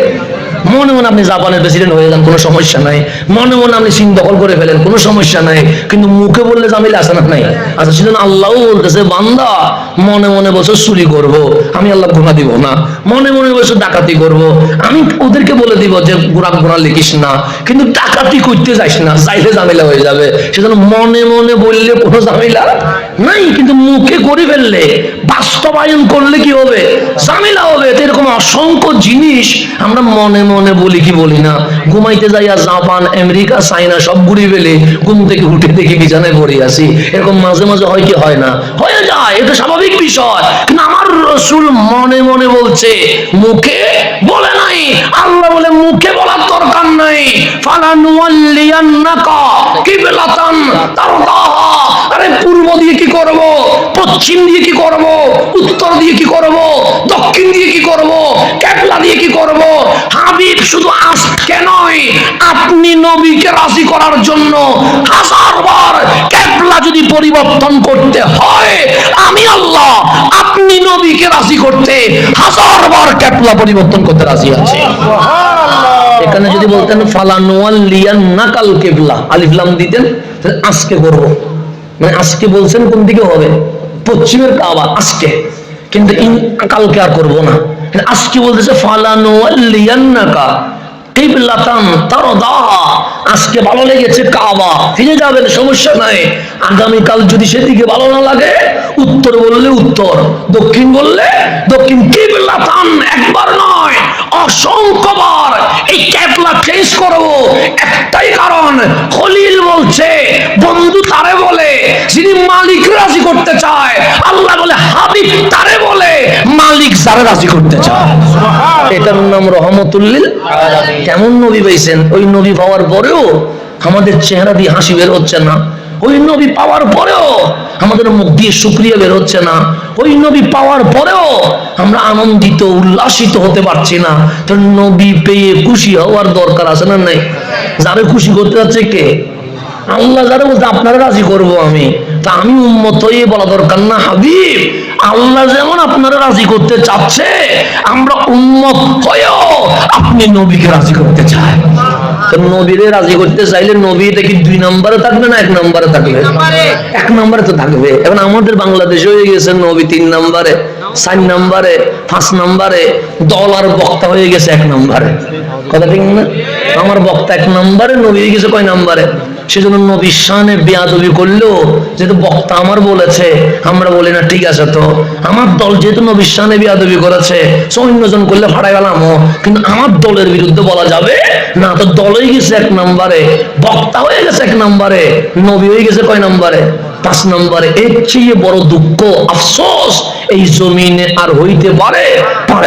মনে মনে আপনি জাপানের প্রেসিডেন্ট হয়ে যান, কোনো সমস্যা নাই। মনে মনে আপনি চীন দখল করে ফেলেন, কোনো সমস্যা নাই। কিন্তু মুখে বললে জামিলা আছে না? নাই। আচ্ছা, সেজন্য আল্লাহ বলতেছে বান্দা মনে মনে বলছো চুরি করব, আমি আল্লাহ গুনাহ দিব না। মনে মনে বলছো ডাকাতি করব, আমি ওদেরকে বলে দিব যে গুনাহ লিখিস না, কিন্তু ডাকাতি করতে যাইস না, চাইলে ঝামেলা হয়ে যাবে। সেজন্য মনে মনে বললে কোনো ঝামেলা নাই, কিন্তু মুখে করে ফেললে, বাস্তবায়ন করলে কি হবে? ঝামেলা হবে। এরকম অসংখ্য জিনিস আমরা মনে মনে বলি কি বলি না। ঘুমাইতে যাইয়া জাপান, আমেরিকা, চাইনা সব ঘুরে ফেলে ঘুম থেকে উঠে দেখি বিছানায় পড়ে আসি। এরকম মাঝে মাঝে হয় কি হয় না? হয়ে যায়, এটা স্বাভাবিক বিষয়। কিন্তু আমার রাসূল মনে মনে বলছে, মুখে বলে নাই। আল্লাহ বলে মুখে বলার দরকার নাই। ফালানুওয়াল্লিয়ান্নাকা কিবলাতান তারদাহা, আরে পূর্ব দিয়ে কি করব, পশ্চিম দিয়ে কি করব, উত্তর দিয়ে কি করব, দক্ষিণ দিয়ে কি করব, কিবলা দিয়ে কি করব? হাবিব শুধু আজকে নয়, আপনি নবীকে রাজি করার জন্য 1000 বার কিবলা যদি পরিবর্তন করতে হয়, আমি আল্লাহ আপনি নবীকে রাজি করতে 1000 বার ক্যাবলা পরিবর্তন করতে রাজি আছে। এখানে যদি বলতেন ফালানুয়াল্লিয়ান্নাকাল কিবলা, আলিফ লাম দিতেন, আজকে করব, মানে আজকে বলছেন কোন দিকে হবে, পশ্চিমের কাবা আজকে, কিন্তু কালকে আর করব না। আজকে বলতেছে ফালানুয়াল্লিয়ান্নাকা কিবলাতান তারদাহা, আজকে ভালো লেগেছে কাবা, ফিরে যাবেন, সমস্যা নাই। আগামীকাল যদি সেদিকে ভালো না লাগে, উত্তর বললে উত্তর, দক্ষিণ বললে দক্ষিণ। কিবলাতান একবার নয়, অসংখ্যবার এই কিবলা চেঞ্জ করব, একটাই কারণ, খলিল বলছে বন্ধু তারে বলে যিনি মালিক রাজি করতে চায়, আল্লাহ বলে হাবিব তারে বলে মালিক যারা রাজি করতে চায়। এটার নাম রহমতুল লিল আলামিন। কেমন নবী পাইছেন? ওই নবী পাওয়ার পরেও আমাদের চেহারা দিয়ে হাসি বের হচ্ছে না, ওই নবী পাওয়ার পরেও আমাদের মুখ দিয়ে শুকরিয়া বের হচ্ছে না, ওই নবী পাওয়ার পরেও আমরা আনন্দিত উল্লাসিত হতে পারছি না। তো নবী পেয়ে খুশি হওয়ার দরকার আছে না নাই? যারে খুশি করতে যাচ্ছে কে? আল্লাহ। যারা বলতে আপনারা রাজি করবো আমি, তা আমি উম্মত হয়ে বলা দরকার না হাবিব আল্লাহ যেমন আপনারা রাজি করতে চাচ্ছে, আমরা উম্মত হয়েও আপনি নবীকে রাজি করতে চাই। তো নবীরে রাজি করতে চাইলে নবী এটা কি 2 নম্বরে থাকবে না 1 নম্বরে থাকবে? 1 নম্বরে তো থাকবে। এখন আমাদের বাংলাদেশে হয়ে গেছে নবী 3 নম্বরে, 4 নম্বরে, 5 নম্বরে, দল আর বক্তা হয়ে গেছে 1 নম্বরে। কথা ঠিক না? আমার বক্তা 1 নম্বরে, নবী হয়ে গেছে কয় নম্বরে? সেজন্য নবীর শানে বেয়াদবি করলেও যেহেতু বক্তা আমার বলেছে, আমরা বলি না ঠিক আছে, তো আমার দল যেহেতু নবীর শানে বেয়াদবি করেছে, অন্যজন করলে ফাড়াই গেলাম, কিন্তু আমার দলের বিরুদ্ধে বলা যাবে না। তো দল হয়ে গেছে 1 নম্বরে, বক্তা হয়ে গেছে 1 নম্বরে, নবী হয়ে গেছে কয় নম্বরে? 5 নম্বরে। এর চেয়ে বড় দুঃখ আফসোস এই জমিনে আর হইতে পারে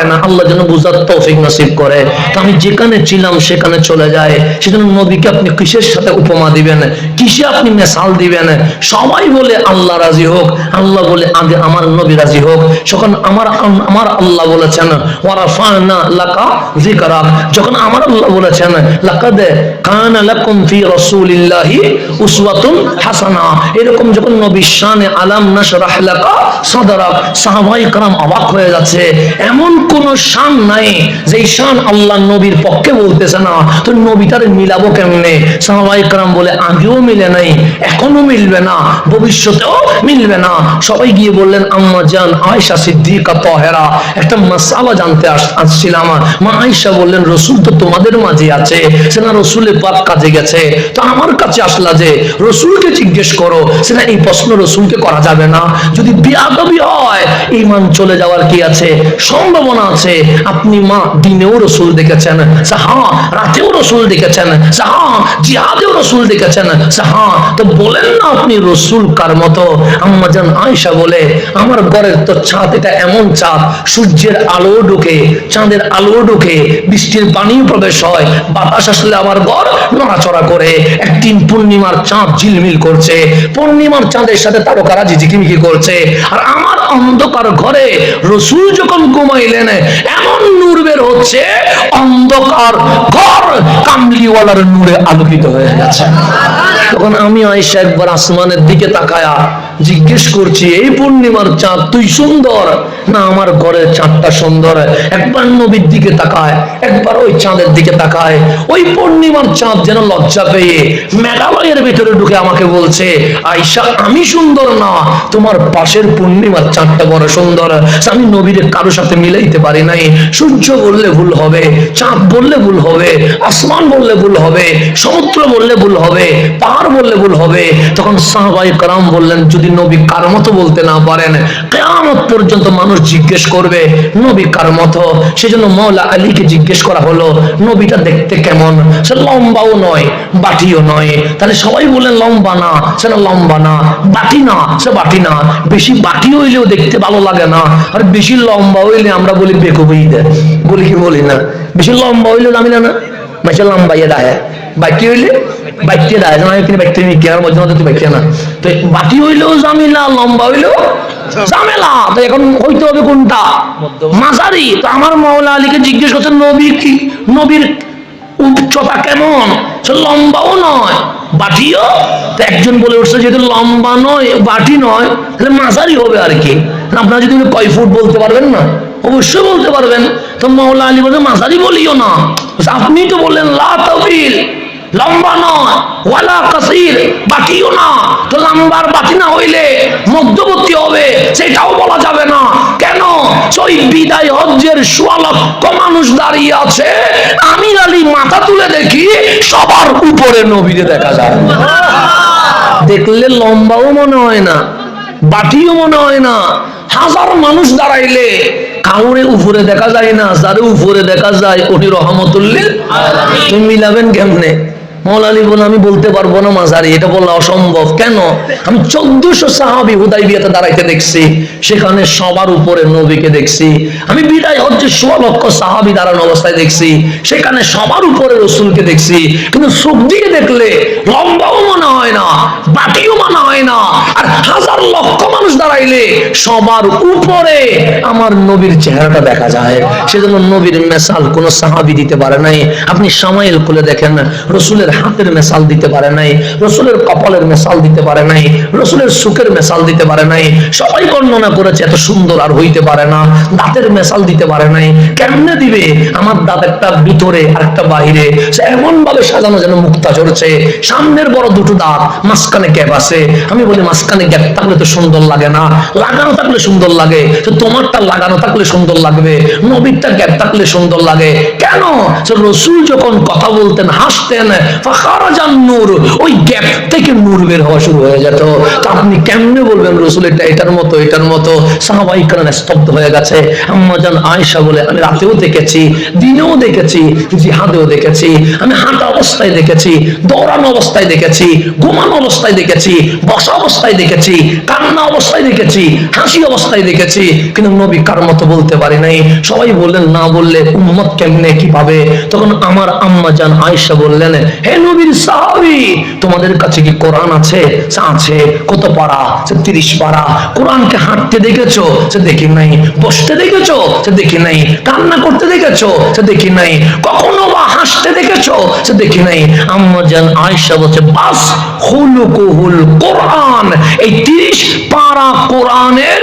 না। আল্লাহ যেন বুঝার তৌফিক নসিব করে। তো আমি যেখানে ছিলাম সেখানে চলে যায়। সেজন্য নবীকে আপনি কিসের সাথে উপমা দিবেন, কিসে আপনি মেসাল দিবেন? সবাই বলে আল্লাহ রাজি হোক, আল্লাহ বলে আগে আমার নবী রাজি হোক। যখন আমার আল্লাহ বলেছেন ওয়ারাফানা লাকা যিকরাক, যখন আমার আল্লাহ বলেছেন লাকাদ কানা লাকুম ফি রাসূলিল্লাহি উসওয়াতুন হাসানা, এরকম যখন নবীর শানে আলাম নাশরাহ লাকা সাদরাক, সাহাবায়ে کرام অবাক হয়ে যাচ্ছে। এমন কোন শান নাই যেই শান আল্লাহ নবীর পক্ষে বলতেছে না, তো নবীটারে মিলাবো কেমনে? সাহাবায়ে کرام বলে আগেও মিলে নাই, এখনো মিলবে না, ভবিষ্যতেও মিলবে না। সবাই গিয়ে বললেন আম্মা জান আয়েশা সিদ্দিকা তাহেরা, একটা মাসআলা জানতে আসছিলাম। মা আয়েশা বললেন রাসূল তো তোমাদের মাঝে আছে, সেনা রাসূলের পাক কাজে গেছে, তো আমার কাছে আসলা যে রাসূলকে জিজ্ঞেস করো। সেনা এই প্রশ্ন রাসূলকে করা যাবে না, যদি বিয়াদবি হয় ঈমান চলে যাওয়ার কি আছে, সম্ভাবনা আছে। আপনি মা দিনেও রাসূল দেখেছেন, হ্যাঁ রাতেও রাসূল দেখেছেন, হ্যাঁ জিহাদেও রাসূল দেখেছেন, হ্যাঁ তো বলেন না আপনি রাসূল কার মতো? আম্মা জান আয়েশা বলে আমার ঘরের তো ছাদ এটা এমন ছাদ, সূর্যের আলো ঢুকে, চাঁদের আলো ঢুকে, বৃষ্টির পানিও প্রবেশ হয়, বাতাস আসলে আমার ঘর নড়াচড়া করে। একদিন পূর্ণিমার চাঁদ ঝিলমিল করছে, পূর্ণিমার চাঁদের সাথে তারকারা ঝিঝিকিমিকি করছে, আর আমার অন্ধকার ঘরে রাসূল যখন ঘুমাইলেন এমন নূর বের হচ্ছে, অন্ধকার ঘর কামলিওয়ালার নূরে আলোকিত হয়ে গেছে। তখন আমি আয়েশা একবার আসমানের দিকে তাকায়া জিজ্ঞেস করছি, এই পূর্ণিমার চাঁদ তুই সুন্দর না আমার ঘরের চাঁদটা সুন্দর? একবার নবীর দিকে তাকায়, একবার ওই চাঁদের দিকে তাকায়। ওই পূর্ণিমার চাঁদ যেন লজ্জা পেয়ে মেঘালয়ের ভিতরে ঢুকে আমাকে বলছে, আয়েশা আমি সুন্দর না, তোমার পাশের পূর্ণিমার চাঁদটা বড় সুন্দর। আমি নবীর কারোর সাথে মিলাইতে পারি নাই। সূর্য বললে ভুল হবে, চাঁদ বললে ভুল হবে, আসমান বললে ভুল হবে, সমুদ্র বললে ভুল হবে, পাহাড় বললে ভুল হবে। তখন সাহাবায়ে کرام বললেন যদি নবী কার মতো বলতে না পারেন, কিয়ামত পর্যন্ত মানুষ জিজ্ঞেস করবে নবী কার মতো। সেজন্য মাওলা আলীকে জিজ্ঞেস করা হলো নবীটা দেখতে কেমন? সে লম্বাও নয় বাটিও নয়। তাহলে সবাই বলেন লম্বা না, সে না লম্বা না, বাটি না, সে বাটি না। বেশি বাটি হইলেও দেখতে ভালো লাগে না, আর বেশি লম্বা হইলে আমরা বলি বেকুবই দেয়, বলি কি বলি না? বেশি লম্বা হইলেও আমি না মাসে লম্বাইয়ে দেয়, বাটি হইলে বাইকতে দেয় না, কিন্তু বাইকতে কেনার মধ্যে মধ্যে তো বাইকতে না। তো বাটি হইলেও জামিলা, লম্বা হইলেও ঝামেলা। তো এখন হইতে হবে কোনটা? মাঝারি। তো আমার মাওলা আলীকে জিজ্ঞেস করছেন নবী কি, নবীর উচ্চতা কেমন? সে লম্বাও নয় বাটিও। তো একজন বলে উঠছে যেহেতু লম্বা নয় বাটি নয়, তাহলে মাঝারি হবে আর কি। আপনারা যদি কয় ফুট বলতে পারবেন না, অবশ্যই বলতে পারবেন। তো মাওলা আলী বলে মাঝারি বলিও না, আপনি তো বললেন লা তাবিল, লম্বা নয়, ওয়ালা কাসির, বাটিও না। তো লম্বার বাটি না হইলে মধ্যবর্তী হবে, সেটাও বলা যাবে না। কেন? ওই বিদায় হজ্জের 16 লক্ষ মানুষ দাঁড়িয়ে আছে, আমির আলী মাথা তুলে দেখি সবার উপরে নবীকে দেখা যায়। দেখলে লম্বাও মনে হয় না, বাটিও মনে হয় না। হাজার মানুষ দাঁড়াইলে কাউরে উপরে দেখা যায় না, যারে উপরে দেখা যায় উনি রহমতুল্লিল আলামিন। তুমি মিলাবেন কেমনে? মাওলা আলী বলে আমি বলতে পারবো না মাঝারি, এটা বলা অসম্ভব। কেন? আমি 1400 সাহাবী হুদাইবিয়াতে দাঁড়াইতে দেখছি, সেখানে সবার উপরে নবীকে দেখছি। আমি বিদায় হজ্জে 16 লক্ষ সাহাবী দাঁড়ানো অবস্থায় দেখছি, সেখানে সবার উপরে রসুলকে দেখছি। কিন্তু চোখ দিয়ে দেখলে লম্বাও মনে হয় না, বাটিও মনে হয় না। আর হাজার লক্ষ মানুষ দাঁড়াইলে সবার উপরে আমার নবীর চেহারাটা দেখা যায়। সেজন্য নবীর মেসাল কোন সাহাবী দিতে পারে নাই। আপনি সামাইল খুলে দেখেন, রসুলের হাতের মেসাল দিতে পারে নাই, রসুলের কপালের মেসাল দিতে পারে নাই, রসুলের সুখের মেসাল দিতে পারে নাই। সবাই বর্ণনা করেছে এত সুন্দর আর হইতে পারে না। দাঁতের মেসাল দিতে পারে নাই। কেমনে দিবে? আমার দাঁত একটা ভিতরে আর একটা বাহিরে, এমন ভাবে সাজানো যেন মুক্তা চড়ছে। সামনের বড় দুটো দাঁত, মাঝখানে গ্যাপ আছে। আমি বলি মাঝখানে গ্যাপ থাকলে তো সুন্দর লাগে না, লাগানো থাকলে সুন্দর লাগে। তো তোমারটা লাগানো থাকলে সুন্দর লাগবে, নবীরটা গ্যাপ থাকলে সুন্দর লাগে। কেন? রসুল যখন কথা বলতেন, হাসতেন, ফাখারাজান নূর, ওই গ্যাপ থেকে নূর বের হওয়া শুরু হয়ে যেত। তো আপনি কেমনে বলবেন রসুল এটা এটার মতো এটার মতো? সাহাবায়ে কেরাম স্তব্ধ হয়ে গেছে। আম্মা জান আয়েশা বলে আমি রাতেও দেখেছি, দিনেও দেখেছি, জিহাদেও দেখেছি, আমি হাঁটা অবস্থায় দেখেছি, দৌড়ানো অবস্থায় দেখেছি, ঘুমানো অবস্থায় দেখেছি, বসা অবস্থায় দেখেছি, কান্না অবস্থায় দেখেছি, হাসি অবস্থায় দেখেছি, কিন্তু নবী কার মতো বলতে পারি নাই। সবাই বললেন না বললে উম্মত কেমনে কি পাবে? তখন আমার আম্মা জান আয়েশা বললেন, হে নবীর সাহাবী, তোমাদের কাছে কি কোরআন আছে? আছে। কত পারা? 30 পারা। কোরআনকে হাঁটতে দেখেছো? সে দেখি নাই। বসতে দেখেছো? সে দেখি নাই। কান্না করতে দেখেছো? সে দেখি নাই। কখনো বা হাসতে দেখেছো? সে দেখি নাই। আম্মা জান আয়েশা বলছে বাস খুলুকুহুল কোরআন, এই 30 পারা কোরআনের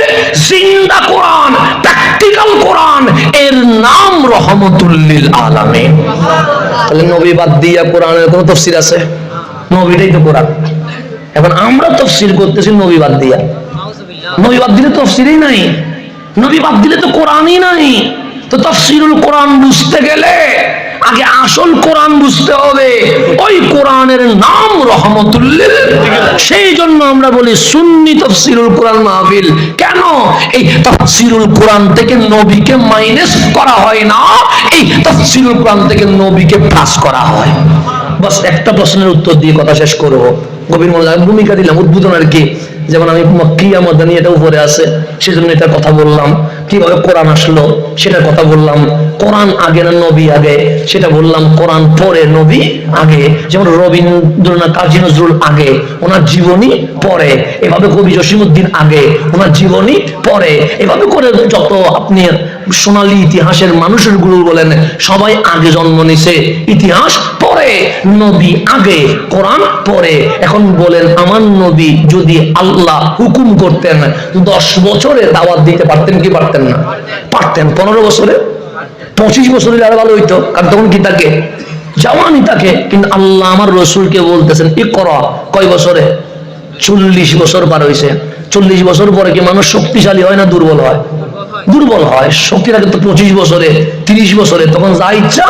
জিন্দা কোরআন, প্র্যাকটিক্যাল কোরআন, এর নাম রহমতুল্লিল আলামিন। তাহলে নবী বাদ দিয়া কোরআনের কোন তাফসীর আছে? নবীটাই তো কোরআন। এখন আমরা তাফসীর করতেছি নবী বাদ দিয়া। নবী বাদ দিলে তাফসীরই নাই, নবী বাদ দিলে তো কোরআনই নাই। তো তাফসীরুল কোরআন বুঝতে গেলে আগে আসল কোরআন বুঝতে হবে। ওই কোরআনের নাম রহমতুল্লিল। সেই জন্য আমরা বলি সুন্নি তাফসীরুল কোরআন মাহফিল। কেন? এই তাফসীরুল কোরআন থেকে নবীকে মাইনাস করা হয় না, এই তাফসীরুল কোরআন থেকে নবীকে প্লাস করা হয়। বাস একটা প্রশ্নের উত্তর দিয়ে কথা শেষ করব। গভীর মনোযোগ ভূমিকা দিলাম, উদ্বোধন আর কি। যেমন আমি মক্কিয়া মদানি এটা উপরে আছে, সেজন্য এটা কথা বললাম। কিভাবে কোরআন আসলো সেটার কথা বললাম। কোরআন আগে না নবী আগে সেটা বললাম। কোরআন পরে, নবী আগে। যেমন রবীন্দ্রনাথ কাজী নজরুল আগে, ওনার জীবনী পরে। এভাবে কবি জসিমউদ্দিন আগে, ওনার জীবনী পরে। এভাবে করে যত আপনি সোনালী ইতিহাসের মানুষের গুলো বলেন, সবাই আগে জন্ম নিছে, ইতিহাস পরে, নবী আগে, কোরআন পরে। এখন বলেন আমার নবী যদি আল্লাহ হুকুম করতেন 10 বছরে দাওয়াত দিতে পারতেন কি পারতেন না? পারতেন। 15 বছরে, 25 বছরে আরো ভালো হইতো, কারণ তখন কি থাকে? জওয়ানি থাকে। কিন্তু আল্লাহ আমার রসুলকে বলতেছেন ইকরা, কয় বছরে? 40 বছর পার হয়েছে। 40 বছর পরে কি মানুষ শক্তিশালী হয় না দুর্বল হয়? দুর্বল হয়। শক্তি থাকে তো 25 বছরে, 30 বছরে, তখন যা ইচ্ছা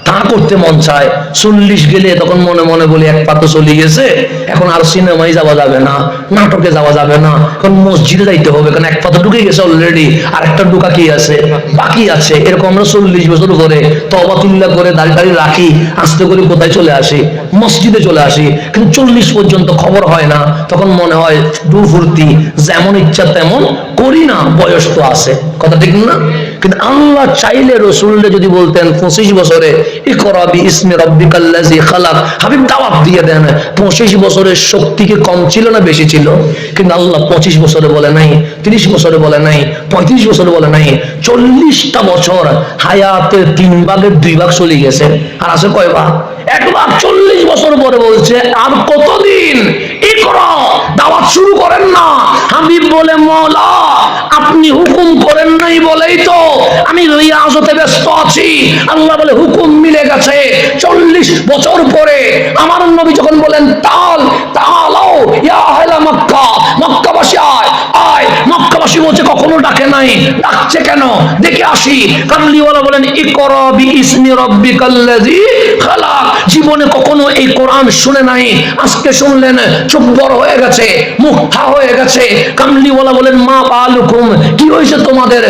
তা করতে মন চায়। 40 গেলে তখন মনে মনে বলি এক পা তো চলে গেছে, এখন আর সিনেমায় যাওয়া যাবে না, নাটকে যাওয়া যাবে না, এখন মসজিদে যাইতে হবে, কারণ এক পা তো ঢুকে গেছে অলরেডি, আর একটা ঢুকা কি আছে, বাকি আছে। এরকম আমরা 40 বছর পরে তওবা তিল্লা করে দাড়ি রাখি, আস্তে করে কোথায় চলে আসি? মসজিদে চলে আসি। কিন্তু 40 পর্যন্ত খবর হয় না, তখন মনে হয় ডু ফুর্তি, যেমন ইচ্ছা তেমন করি না, বয়স তো আছে। কথা ঠিক না? কিন্তু আল্লাহ চাইলে রসুলকে যদি বলতেন 25 বছরে ইকরা বিইসমি রাব্বিকাল্লাযী খালাক, হাবিব দাওয়াত দিয়ে দেন। 25 বছরের শক্তি কি কম ছিল না বেশি ছিল? কিন্তু আল্লাহ 25 বছরে বলে নাই, 30 বছরে বলে নাই, 35 বছরে বলে নাই। 40টা বছর হায়াতের 3 ভাগের 2 ভাগ চলে গেছে, আর আছে কয় ভাগ? 1 ভাগ। 40 বছর পরে বলছে আর কতদিন? ইকরা, দাওয়াত শুরু করেন না। হাবিব বলে মওলা আপনি হুকুম করেন নাই বলেই তো আমি রিয়াজতে ব্যস্ত আছি। আল্লাহ বলে হুকুম মিলে গেছে। 40 বছর পরে আমার নবী যখন বলেন তাআলাও ইয়া আহলা মক্কা, মক্কাবাসী আয় আয়, মক্কাবাসী বলছে কখনো ডাকে নাই, ডাকছে কেন দেখে আসি। কামলিওয়ালা বলেন ইকরা বিইসমি রাব্বিকাল্লাযী খালাক। জীবনে কখনো এই কোরআন শুনে নাই, আজকে শুনলেন, চুপ বড় হয়ে গেছে, মুখ হা হয়ে গেছে। কামলিওয়ালা বলেন মা বালুকুম, কি হয়েছে তোমাদের?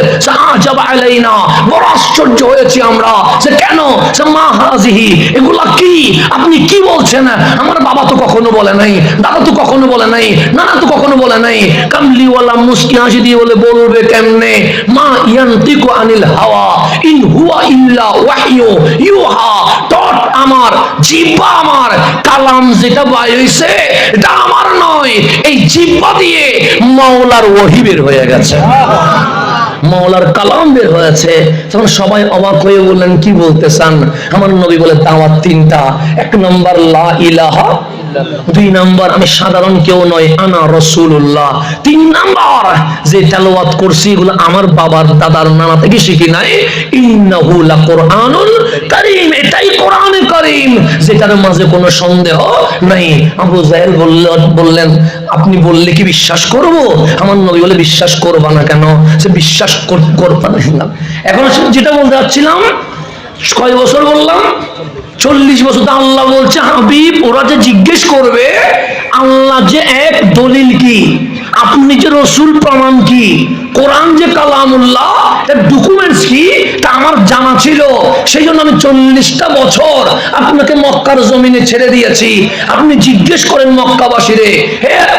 আজাব আলাইনা, বড় আশ্চর্য হয়েছি আমরা। সে কেন? সে মা হাজিহি, এগুলা কি? আপনি কি বলছেন? আমার বাবা তো কখনো বলে নাই, দাদা তো কখনো বলে নাই, নানা তো কখনো বলে নাই। কামলিওয়ালা মুস্কি হাসি দিয়ে বলবে কেমনে? মা ইয়ান্তিকু আনিল হাওয়া ইন হুয়া ইল্লা ওয়াহয়ু ইউহা। টট আমার, জিহ্বা আমার, কালাম যেটা বাইর হইছে এটা আমার নয়, এই জিহ্বা দিয়ে মাওলার ওহী বের হয়ে গেছে, মাওলার কালাম বের হয়েছে। তখন সবাই অবাক হয়ে বললেন কি বলতে চান? আমার নবী বলে দাওয়াত 3টা। 1 নম্বর লা ইলাহা, 2 নম্বর আমি সাধারণ কেউ নয়, আনা রাসূলুল্লাহ। 3 নম্বর যে তেলাওয়াত করছি এগুলো আমার বাবার দাদার নানা থেকে শিখি নাই। ইন্নাহু লাকুরআনুল কারীম, এটাই কোরআনে কারীম, যেটার মাঝে কোনো সন্দেহ নাই। আবু জাহেল বললেন আপনি বললে কি বিশ্বাস করব? আমার নবী বলে বিশ্বাস করবা না কেন? সে বিশ্বাস করবা না। এখন যেটা বলতে যাচ্ছিলাম, কয় বছর বললাম? 40 বছর। আল্লাহ বলছে হাবিব ওরা যে জিজ্ঞেস করবে আল্লাহ যে এক, দলিল কি? আপনি যে রসুল, প্রমাণ কি? কোরআন যে কালামুল্লাহ, এর ডকুমেন্টস কি? তা আমার জানা ছিল। সেই জন্য আমি 40টা বছর আপনাকে মক্কার জমিনে ছেড়ে দিয়েছি। আপনি জিজ্ঞেস করেন মক্কাবাসীরে,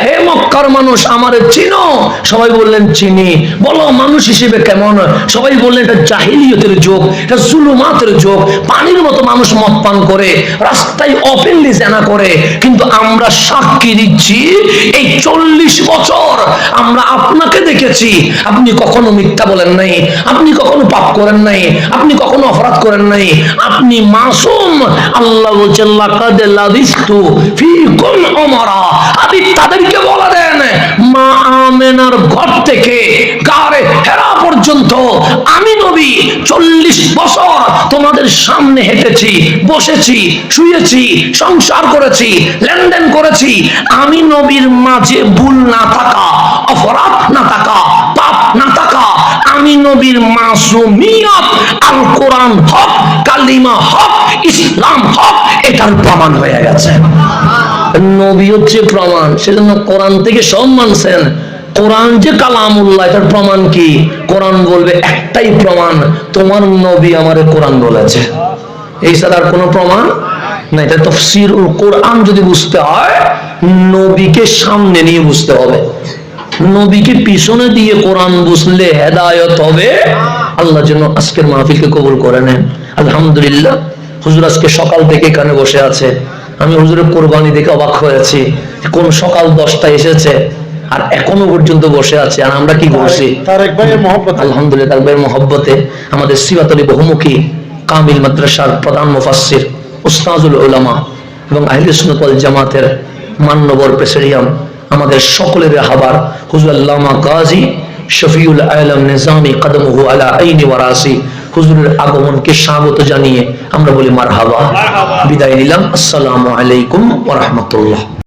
হে মক্কার মানুষ আমারে চিনো? সবাই বললেন চিনি। বলো মানুষ হিসেবে কেমন? সবাই বললেন এটা জাহিলিয়তের যুগ, এটা জুলুমাতের যুগ, পানির মতো মানুষ মদ পান করে, রাস্তায় ওপেনলি জেনা করে। কিন্তু আমরা সাক্ষী দিচ্ছি এই 40 বছর আমরা আপনাকে দেখেছি, আপনি কখনো মিথ্যা বলেন নাই, আপনি কখনো পাপ করেন নাই, আপনি কখনো অপরাধ করেন নাই, আপনি মাসুম। আল্লাহ বলছেন লাকাদ লাবিস্তু ফীকুম উমারা। আপনি তাদেরকে বলে দেন মা আমেনার ঘর থেকে গারে হেরা পর্যন্ত আমি নবী 40 বছর তোমাদের সামনে হেঁটেছি, বসেছি, শুয়েছি, সংসার করেছি, লেনদেন করেছি। আমি নবীর মাঝে ভুল না থাকা, অপরাধ না থাকা, পাপ না থাকা, আমি নবীর মাসুমিয়ত, আল কোরআন হক, কালিমা হক, ইসলাম হক, এটার প্রমাণ হয়ে গেছে। নবী হচ্ছে প্রমাণ, সেজন্য কোরআন থেকে সব মানছেন। কোরআন যে কালামুল্লাহ, এটার প্রমাণ কি? কোরআন বলবে একটাই প্রমাণ, তোমার নবী আমারে কোরআন বলেছে, এই ছাড়া আর কোনো প্রমাণ না। এটা তাফসীরুল কোরআন যদি বুঝতে হয় নবীকে সামনে নিয়ে বুঝতে হবে, নবীকে পিছনে দিয়ে কোরআন বুঝলে হেদায়েত হবে। আল্লাহ যেন আজকের মাহফিলকে কবুল করে নেন। আলহামদুলিল্লাহ, হুজুর আজকে সকাল থেকে এখানে বসে আছে। আমি হুজুরের কোরবানি দেখে অবাক হয়েছি, কোন সকাল 10টায় এসেছে আর এখনো পর্যন্ত বসে আছে। আর আমরা কি করছি? আলহামদুলিল্লাহ, তারেক ভাইয়ের মহব্বতে আমাদের সিবাতলী বহুমুখী কামিল মাদ্রাসার প্রধান মুফাসসির, উস্তাজুল উলামা এবং আহলে সুন্নাত ওয়াল জামাতের মান্যবর প্রেসিডিয়াম, আমাদের সকলের রাহবার হুজুর আল্লামা গাজী শফিউল আলম নিজামী কদমহু আলা আইনি ওয়া রাসি, হুজুরের আগমনকে স্বাগত জানিয়ে আমরা বলি মারহাবা। বিদায় নিলাম। আসসালামু আলাইকুম ওয়া রাহমাতুল্লাহ।